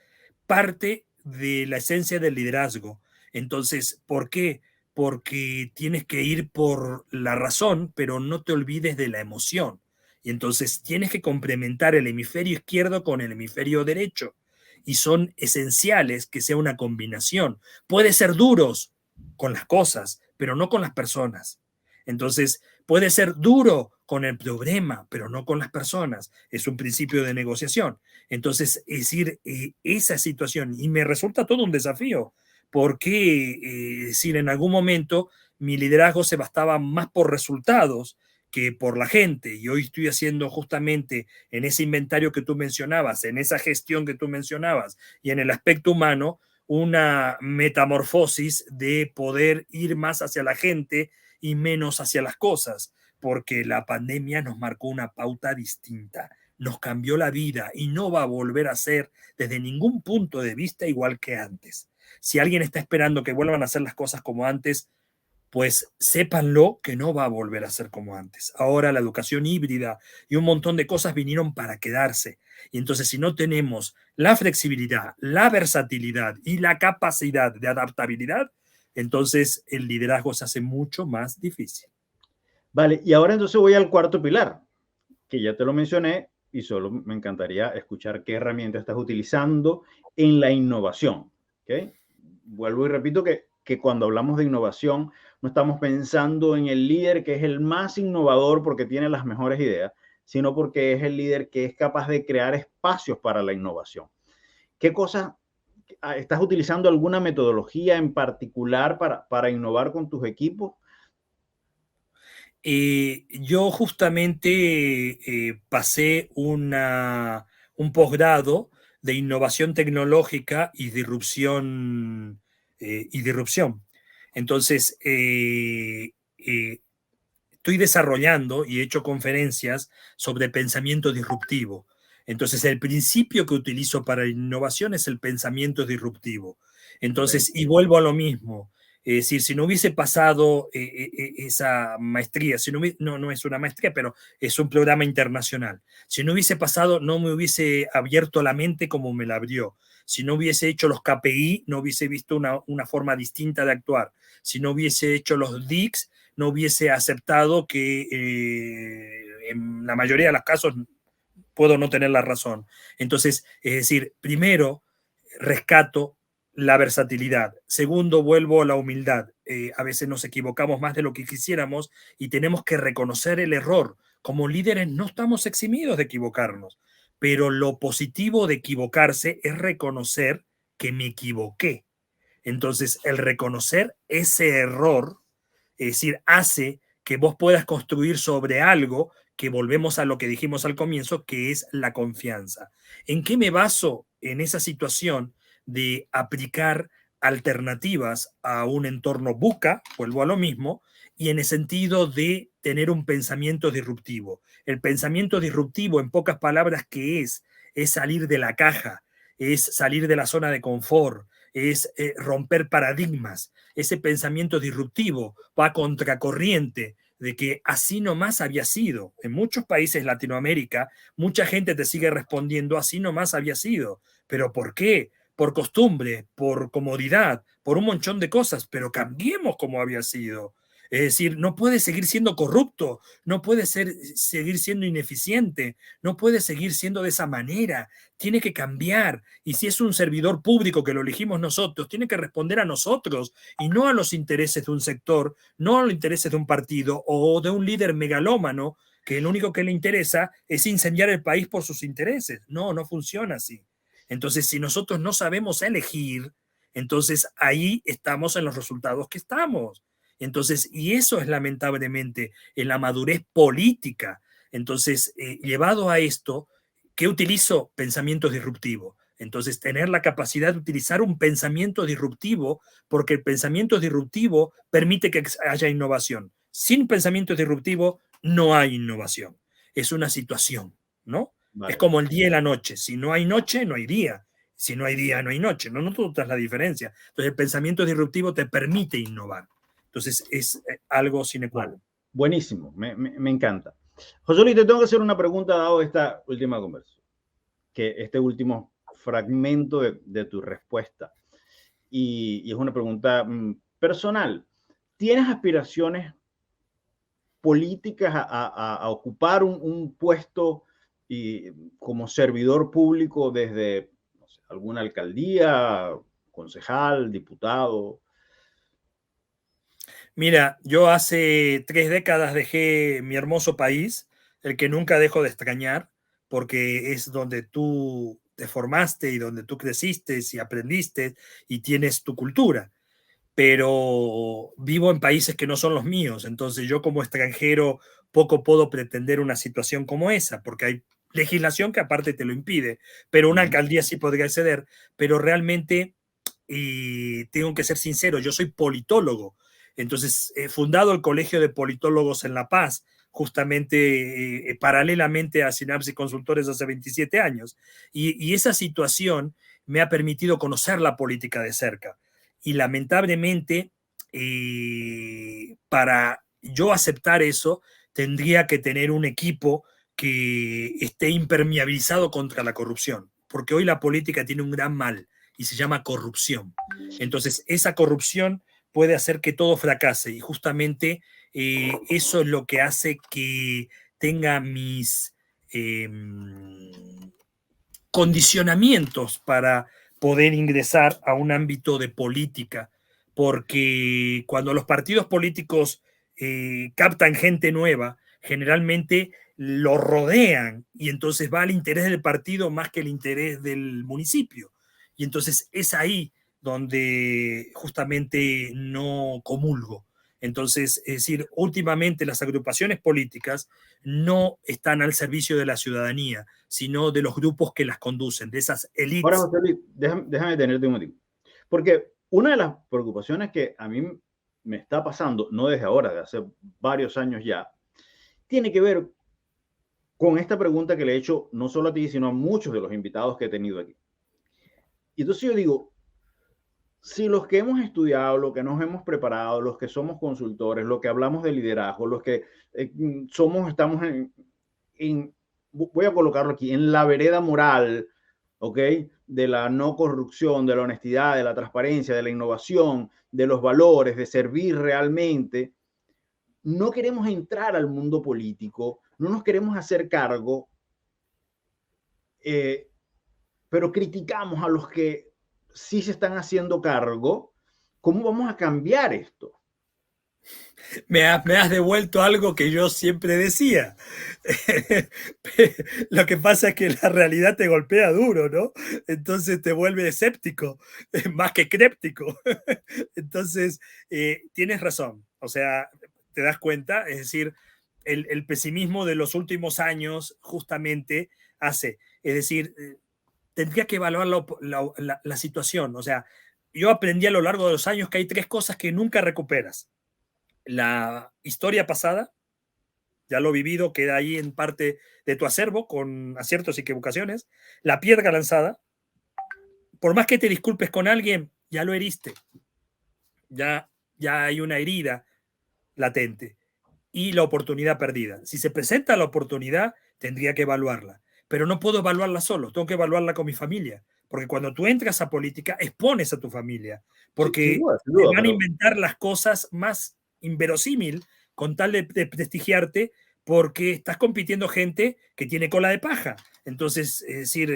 S1: parte de la esencia del liderazgo. Entonces, ¿por qué? Porque tienes que ir por la razón, pero no te olvides de la emoción. Y entonces tienes que complementar el hemisferio izquierdo con el hemisferio derecho. Y son esenciales que sea una combinación. Puede ser duros con las cosas, pero no con las personas. Entonces, puede ser duro con el problema, pero no con las personas. Es un principio de negociación. Entonces, es decir, esa situación, y me resulta todo un desafío, porque decir, en algún momento mi liderazgo se bastaba más por resultados que por la gente, y hoy estoy haciendo justamente en ese inventario que tú mencionabas, en esa gestión que tú mencionabas, y en el aspecto humano, una metamorfosis de poder ir más hacia la gente y menos hacia las cosas, porque la pandemia nos marcó una pauta distinta, nos cambió la vida y no va a volver a ser desde ningún punto de vista igual que antes. Si alguien está esperando que vuelvan a hacer las cosas como antes, pues sépanlo que no va a volver a ser como antes. Ahora la educación híbrida y un montón de cosas vinieron para quedarse. Y entonces, si no tenemos la flexibilidad, la versatilidad y la capacidad de adaptabilidad, entonces el liderazgo se hace mucho más difícil.
S2: Vale, y ahora entonces voy al cuarto pilar, que ya te lo mencioné, y solo me encantaría escuchar qué herramienta estás utilizando en la innovación. ¿Okay? vuelvo y repito que cuando hablamos de innovación, no estamos pensando en el líder que es el más innovador porque tiene las mejores ideas, sino porque es el líder que es capaz de crear espacios para la innovación. ¿Qué cosas estás utilizando alguna metodología en particular para innovar con tus equipos?
S1: Yo justamente pasé un posgrado de innovación tecnológica y disrupción. Entonces, estoy desarrollando y he hecho conferencias sobre pensamiento disruptivo. Entonces, el principio que utilizo para la innovación es el pensamiento disruptivo.
S2: Okay.
S1: Entonces, y vuelvo a lo mismo. Es decir, si no hubiese pasado esa maestría, si no es una maestría, pero es un programa internacional. Si no hubiese pasado, no me hubiese abierto la mente como me la abrió. Si no hubiese hecho los KPI, no hubiese visto una forma distinta de actuar. Si no hubiese hecho los DICs, no hubiese aceptado que en la mayoría de los casos puedo no tener la razón. Entonces, es decir, primero, rescato la versatilidad. Segundo, vuelvo a la humildad. A veces nos equivocamos más de lo que quisiéramos y tenemos que reconocer el error. Como líderes no estamos eximidos de equivocarnos, pero lo positivo de equivocarse es reconocer que me equivoqué. Entonces, el reconocer ese error, es decir, hace que vos puedas construir sobre algo que volvemos a lo que dijimos al comienzo, que es la confianza. ¿En qué me baso en esa situación de aplicar alternativas a un entorno buca? Vuelvo a lo mismo, y en el sentido de tener un pensamiento disruptivo. El pensamiento disruptivo, en pocas palabras, ¿qué es? Es salir de la caja, es salir de la zona de confort, es romper paradigmas. Ese pensamiento disruptivo va a contracorriente de que así nomás había sido. En muchos países de Latinoamérica, mucha gente te sigue respondiendo así nomás había sido. ¿Pero por qué? Por costumbre, por comodidad, por un montón de cosas, pero cambiemos como había sido. Es decir, no puede seguir siendo corrupto, no puede seguir siendo ineficiente, no puede seguir siendo de esa manera, tiene que cambiar. Y si es un servidor público que lo elegimos nosotros, tiene que responder a nosotros y no a los intereses de un sector, no a los intereses de un partido o de un líder megalómano que lo único que le interesa es incendiar el país por sus intereses. No, no funciona así. Entonces, si nosotros no sabemos elegir, entonces ahí estamos en los resultados que estamos. Entonces, y eso es lamentablemente en la madurez política. Entonces, llevado a esto, ¿qué utilizo? Pensamiento disruptivo. Entonces, tener la capacidad de utilizar un pensamiento disruptivo, porque el pensamiento disruptivo permite que haya innovación. Sin pensamiento disruptivo no hay innovación. Es una situación, ¿no? Es
S2: Vale.
S1: como el día y la noche. Si no hay noche, no hay día. Si no hay día, no hay noche. No notas la diferencia. Entonces, el pensamiento disruptivo te permite innovar. Entonces, es algo sine qua
S2: Vale.
S1: non.
S2: Buenísimo, me encanta. José Luis, te tengo que hacer una pregunta dado esta última conversación, que este último fragmento de tu respuesta. Y es una pregunta personal. ¿Tienes aspiraciones políticas a ocupar un puesto y, como servidor público desde no sé, alguna alcaldía, concejal, diputado?
S1: Mira, yo hace 3 décadas dejé mi hermoso país, el que nunca dejo de extrañar, porque es donde tú te formaste y donde tú creciste y aprendiste y tienes tu cultura. Pero vivo en países que no son los míos, entonces yo como extranjero poco puedo pretender una situación como esa, porque hay legislación que aparte te lo impide, pero una
S2: Ujú.
S1: alcaldía sí podría acceder, pero realmente, y tengo que ser sincero, yo soy politólogo, entonces he fundado el Colegio de Politólogos en La Paz, justamente paralelamente a Sinapsis Consultores hace 27 años, y esa situación me ha permitido conocer la política de cerca y lamentablemente para yo aceptar eso tendría que tener un equipo que esté impermeabilizado contra la corrupción, porque hoy la política tiene un gran mal y se llama corrupción. Entonces, esa corrupción puede hacer que todo fracase y justamente eso es lo que hace que tenga mis condicionamientos poder ingresar a un ámbito de política, porque cuando los partidos políticos captan gente nueva, generalmente lo rodean y entonces va al interés del partido más que el interés del municipio. Y entonces es ahí donde justamente no comulgo. Entonces, es decir, últimamente las agrupaciones políticas no están al servicio de la ciudadanía, sino de los grupos que las conducen, de esas élites.
S2: Ahora, José Luis, déjame tenerte un motivo. Porque una de las preocupaciones que a mí me está pasando, no desde ahora, de hace varios años ya, tiene que ver con esta pregunta que le he hecho no solo a ti, sino a muchos de los invitados que he tenido aquí. Y entonces yo digo, si los que hemos estudiado, los que nos hemos preparado, los que somos consultores, los que hablamos de liderazgo, los que estamos voy a colocarlo aquí, en la vereda moral, ¿ok? De la no corrupción, de la honestidad, de la transparencia, de la innovación, de los valores, de servir realmente, no queremos entrar al mundo político, no nos queremos hacer cargo, pero criticamos a los que sí se están haciendo cargo. ¿Cómo vamos a cambiar esto?
S1: Me has devuelto algo que yo siempre decía. Lo que pasa es que la realidad te golpea duro, ¿no? Entonces te vuelve escéptico, más que créptico. Entonces, tienes razón. O sea, te das cuenta, es decir, el pesimismo de los últimos años justamente hace, es decir, tendría que evaluar la situación. O sea, yo aprendí a lo largo de los años que hay tres cosas que nunca recuperas. La historia pasada, ya lo vivido, queda ahí en parte de tu acervo, con aciertos y equivocaciones. La piedra lanzada, por más que te disculpes con alguien, ya lo heriste. Ya hay una herida latente. Y la oportunidad perdida. Si se presenta la oportunidad, tendría que evaluarla. Pero no puedo evaluarla solo, tengo que evaluarla con mi familia. Porque cuando tú entras a política, expones a tu familia. Porque
S2: sin duda,
S1: te van a inventar las cosas más inverosímil con tal de prestigiarte, porque estás compitiendo gente que tiene cola de paja. Entonces, es decir,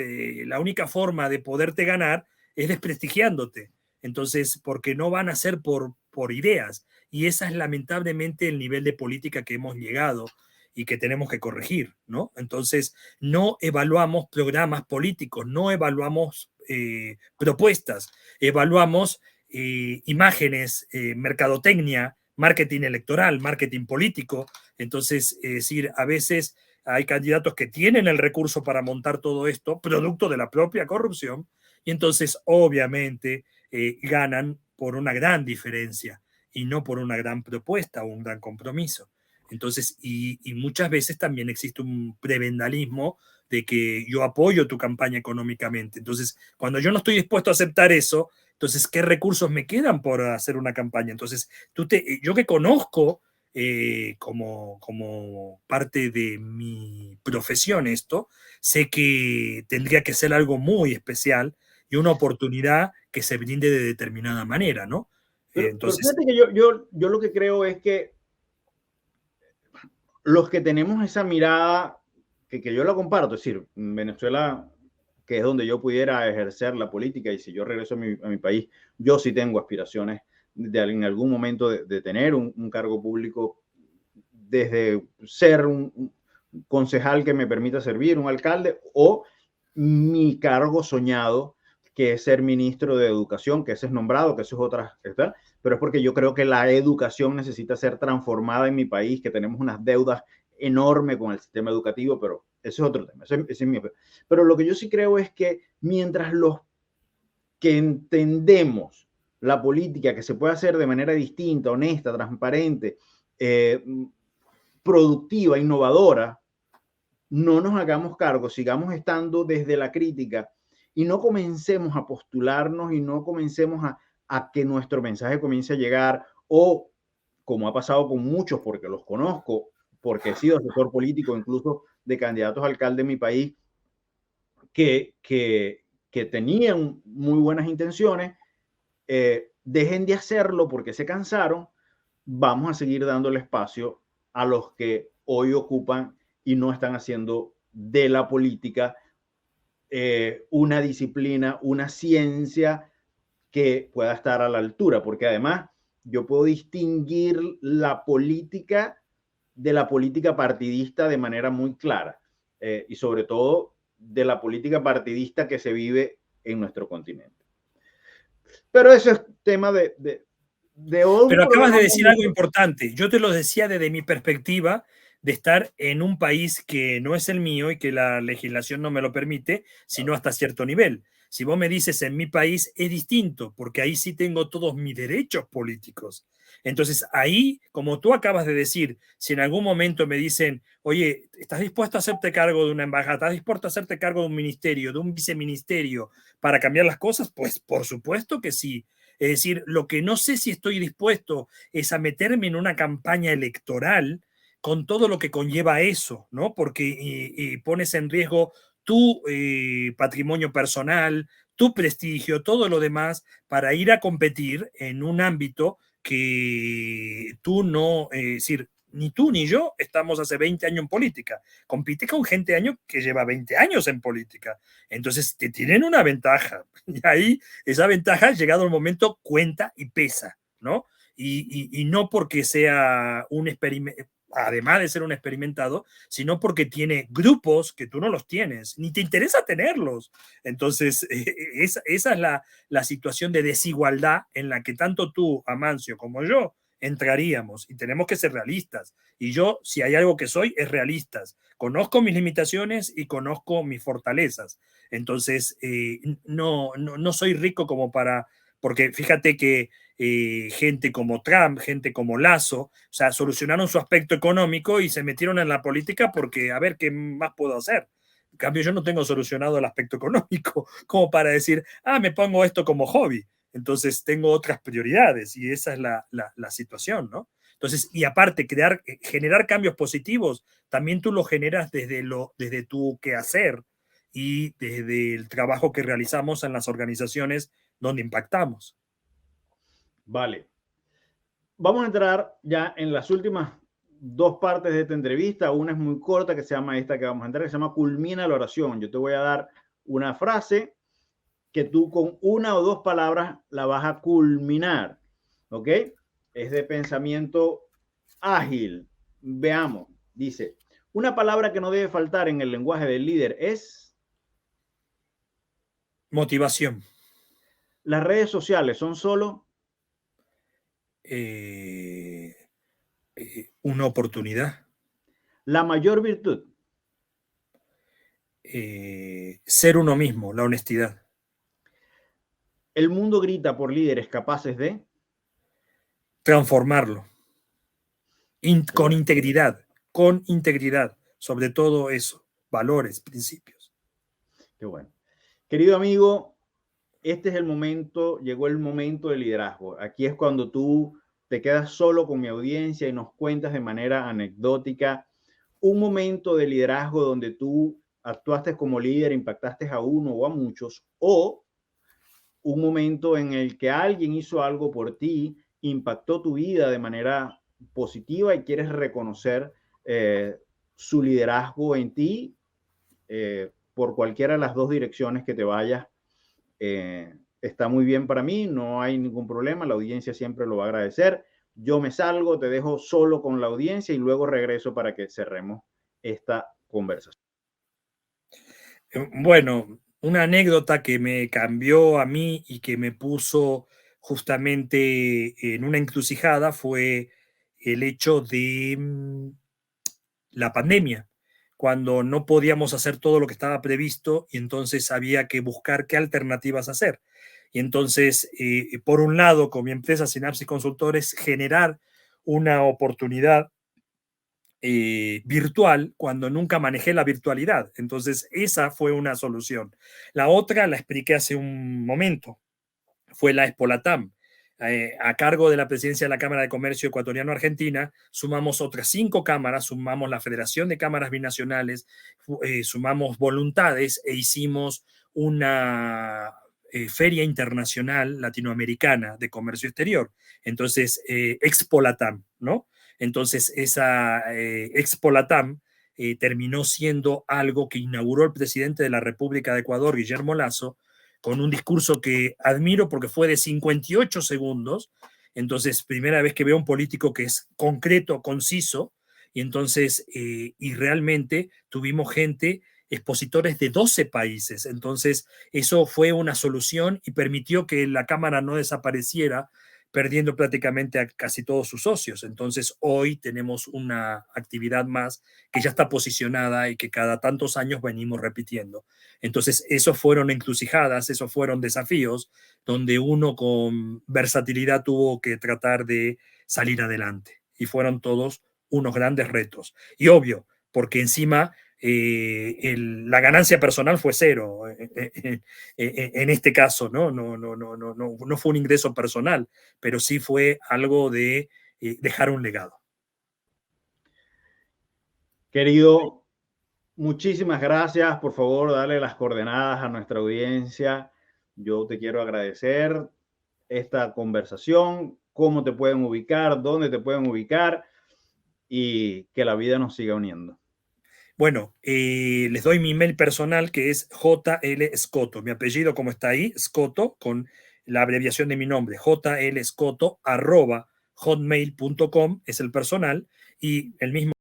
S1: la única forma de poderte ganar es desprestigiándote. Entonces, porque no van a ser por ideas. Y esa es lamentablemente el nivel de política que hemos llegado y que tenemos que corregir, ¿no? Entonces, no evaluamos programas políticos, no evaluamos propuestas, evaluamos imágenes, mercadotecnia, marketing electoral, marketing político. Entonces, es decir, a veces hay candidatos que tienen el recurso para montar todo esto, producto de la propia corrupción, y entonces, obviamente, ganan por una gran diferencia y no por una gran propuesta o un gran compromiso. Entonces, y muchas veces también existe un prebendalismo de que yo apoyo tu campaña económicamente. Entonces, cuando yo no estoy dispuesto a aceptar eso, entonces, ¿qué recursos me quedan por hacer una campaña? Entonces, yo que conozco como parte de mi profesión esto, sé que tendría que ser algo muy especial y una oportunidad que se brinde de determinada manera, ¿no?
S2: Pero fíjate que yo lo que creo es que los que tenemos esa mirada, que yo la comparto, es decir, Venezuela, que es donde yo pudiera ejercer la política, y si yo regreso a mi país, yo sí tengo aspiraciones en algún momento de tener un cargo público, desde ser un concejal que me permita servir, un alcalde, o mi cargo soñado, que es ser ministro de Educación, que ese es nombrado, que eso es otra, ¿verdad? Pero es porque yo creo que la educación necesita ser transformada en mi país, que tenemos unas deudas enormes con el sistema educativo, pero ese es otro tema. Ese es mi... Pero lo que yo sí creo es que mientras los que entendemos la política, que se puede hacer de manera distinta, honesta, transparente, productiva, innovadora, no nos hagamos cargo, sigamos estando desde la crítica y no comencemos a postularnos y no comencemos a que nuestro mensaje comience a llegar, o como ha pasado con muchos, porque los conozco, porque he sido asesor político incluso de candidatos a alcalde en mi país, que tenían muy buenas intenciones, dejen de hacerlo porque se cansaron. Vamos a seguir dándole espacio a los que hoy ocupan y no están haciendo de la política una disciplina, una ciencia que pueda estar a la altura, porque además yo puedo distinguir la política de la política partidista de manera muy clara, y sobre todo de la política partidista que se vive en nuestro continente. Pero eso es tema de un
S1: Pero acabas
S2: programa
S1: de decir algo
S2: completo.
S1: importante. Yo te lo decía desde mi perspectiva de estar en un país que no es el mío y que la legislación no me lo permite, sino hasta cierto nivel. Si vos me dices en mi país es distinto, porque ahí sí tengo todos mis derechos políticos. Entonces ahí, como tú acabas de decir, si en algún momento me dicen, oye, ¿estás dispuesto a hacerte cargo de una embajada? ¿Estás dispuesto a hacerte cargo de un ministerio, de un viceministerio para cambiar las cosas? Pues por supuesto que sí. Es decir, lo que no sé si estoy dispuesto es a meterme en una campaña electoral con todo lo que conlleva eso, ¿no? Porque pones en riesgo tu patrimonio personal, tu prestigio, todo lo demás, para ir a competir en un ámbito que tú no, es decir, ni tú ni yo estamos hace 20 años en política. Compite con gente año que lleva 20 años en política. Entonces, te tienen una ventaja. Y ahí esa ventaja, llegado el momento, cuenta y pesa, ¿no? Y no porque sea un experimento, además de ser un experimentado, sino porque tiene grupos que tú no los tienes, ni te interesa tenerlos. Entonces, esa es la situación de desigualdad en la que tanto tú, Amancio, como yo entraríamos y tenemos que ser realistas. Y yo, si hay algo que soy, es realistas. Conozco mis limitaciones y conozco mis fortalezas. Entonces, no soy rico como para, porque fíjate que gente como Trump, gente como Lazo, o sea, solucionaron su aspecto económico y se metieron en la política porque, a ver, ¿qué más puedo hacer? En cambio, yo no tengo solucionado el aspecto económico como para decir, me pongo esto como hobby. Entonces, tengo otras prioridades y esa es la situación, ¿no? Entonces, y aparte, generar cambios positivos, también tú lo generas desde tu quehacer y desde el trabajo que realizamos en las organizaciones donde impactamos.
S2: Vale. Vamos a entrar ya en las últimas dos partes de esta entrevista. Una es muy corta, que se llama esta que vamos a entrar, que se llama Culmina la oración. Yo te voy a dar una frase que tú con una o dos palabras la vas a culminar, ¿ok? Es de pensamiento ágil. Veamos, dice, una palabra que no debe faltar en el lenguaje del líder es...
S1: Motivación.
S2: Las redes sociales son solo...
S1: Una oportunidad.
S2: La mayor virtud.
S1: Ser uno mismo, la honestidad.
S2: El mundo grita por líderes capaces de...
S1: Transformarlo. Con
S2: Bueno,
S1: integridad, sobre todo eso, valores, principios.
S2: qué bueno. Querido amigo, este es el momento, llegó el momento del liderazgo. Aquí es cuando tú te quedas solo con mi audiencia y nos cuentas de manera anecdótica un momento de liderazgo donde tú actuaste como líder, impactaste a uno o a muchos, o un momento en el que alguien hizo algo por ti, impactó tu vida de manera positiva y quieres reconocer su liderazgo en ti por cualquiera de las dos direcciones que te vayas. Está muy bien para mí, no hay ningún problema, la audiencia siempre lo va a agradecer. Yo me salgo, te dejo solo con la audiencia y luego regreso para que cerremos esta conversación.
S1: Bueno, una anécdota que me cambió a mí y que me puso justamente en una encrucijada fue el hecho de la pandemia, cuando no podíamos hacer todo lo que estaba previsto y entonces había que buscar qué alternativas hacer. Y entonces, por un lado, con mi empresa Synapsis Consultores, generar una oportunidad virtual cuando nunca manejé la virtualidad. Entonces, esa fue una solución. La otra la expliqué hace un momento, fue la Expo Latam. A cargo de la presidencia de la Cámara de Comercio Ecuatoriano-Argentina, sumamos otras 5 cámaras, sumamos la Federación de Cámaras Binacionales, sumamos voluntades e hicimos una feria internacional latinoamericana de comercio exterior. Entonces, Expo Latam, ¿no? Entonces, esa Expo Latam terminó siendo algo que inauguró el presidente de la República de Ecuador, Guillermo Lasso, con un discurso que admiro porque fue de 58 segundos. Entonces, primera vez que veo un político que es concreto, conciso, y entonces, y realmente tuvimos gente, expositores de 12 países. Entonces, eso fue una solución y permitió que la Cámara no desapareciera, perdiendo prácticamente a casi todos sus socios. Entonces, hoy tenemos una actividad más que ya está posicionada y que cada tantos años venimos repitiendo. Entonces, esos fueron encrucijadas, esos fueron desafíos donde uno con versatilidad tuvo que tratar de salir adelante. Y fueron todos unos grandes retos. Y obvio, porque encima la ganancia personal fue cero en este caso, ¿no? No fue un ingreso personal, pero sí fue algo de dejar un legado.
S2: Querido, muchísimas gracias. Por favor, dale las coordenadas a nuestra audiencia. Yo te quiero agradecer esta conversación, cómo te pueden ubicar, dónde te pueden ubicar y que la vida nos siga uniendo.
S1: Bueno, les doy mi email personal que es JL Scotto. Mi apellido, como está ahí, Scotto, con la abreviación de mi nombre, jlscotto@hotmail.com es el personal y el mismo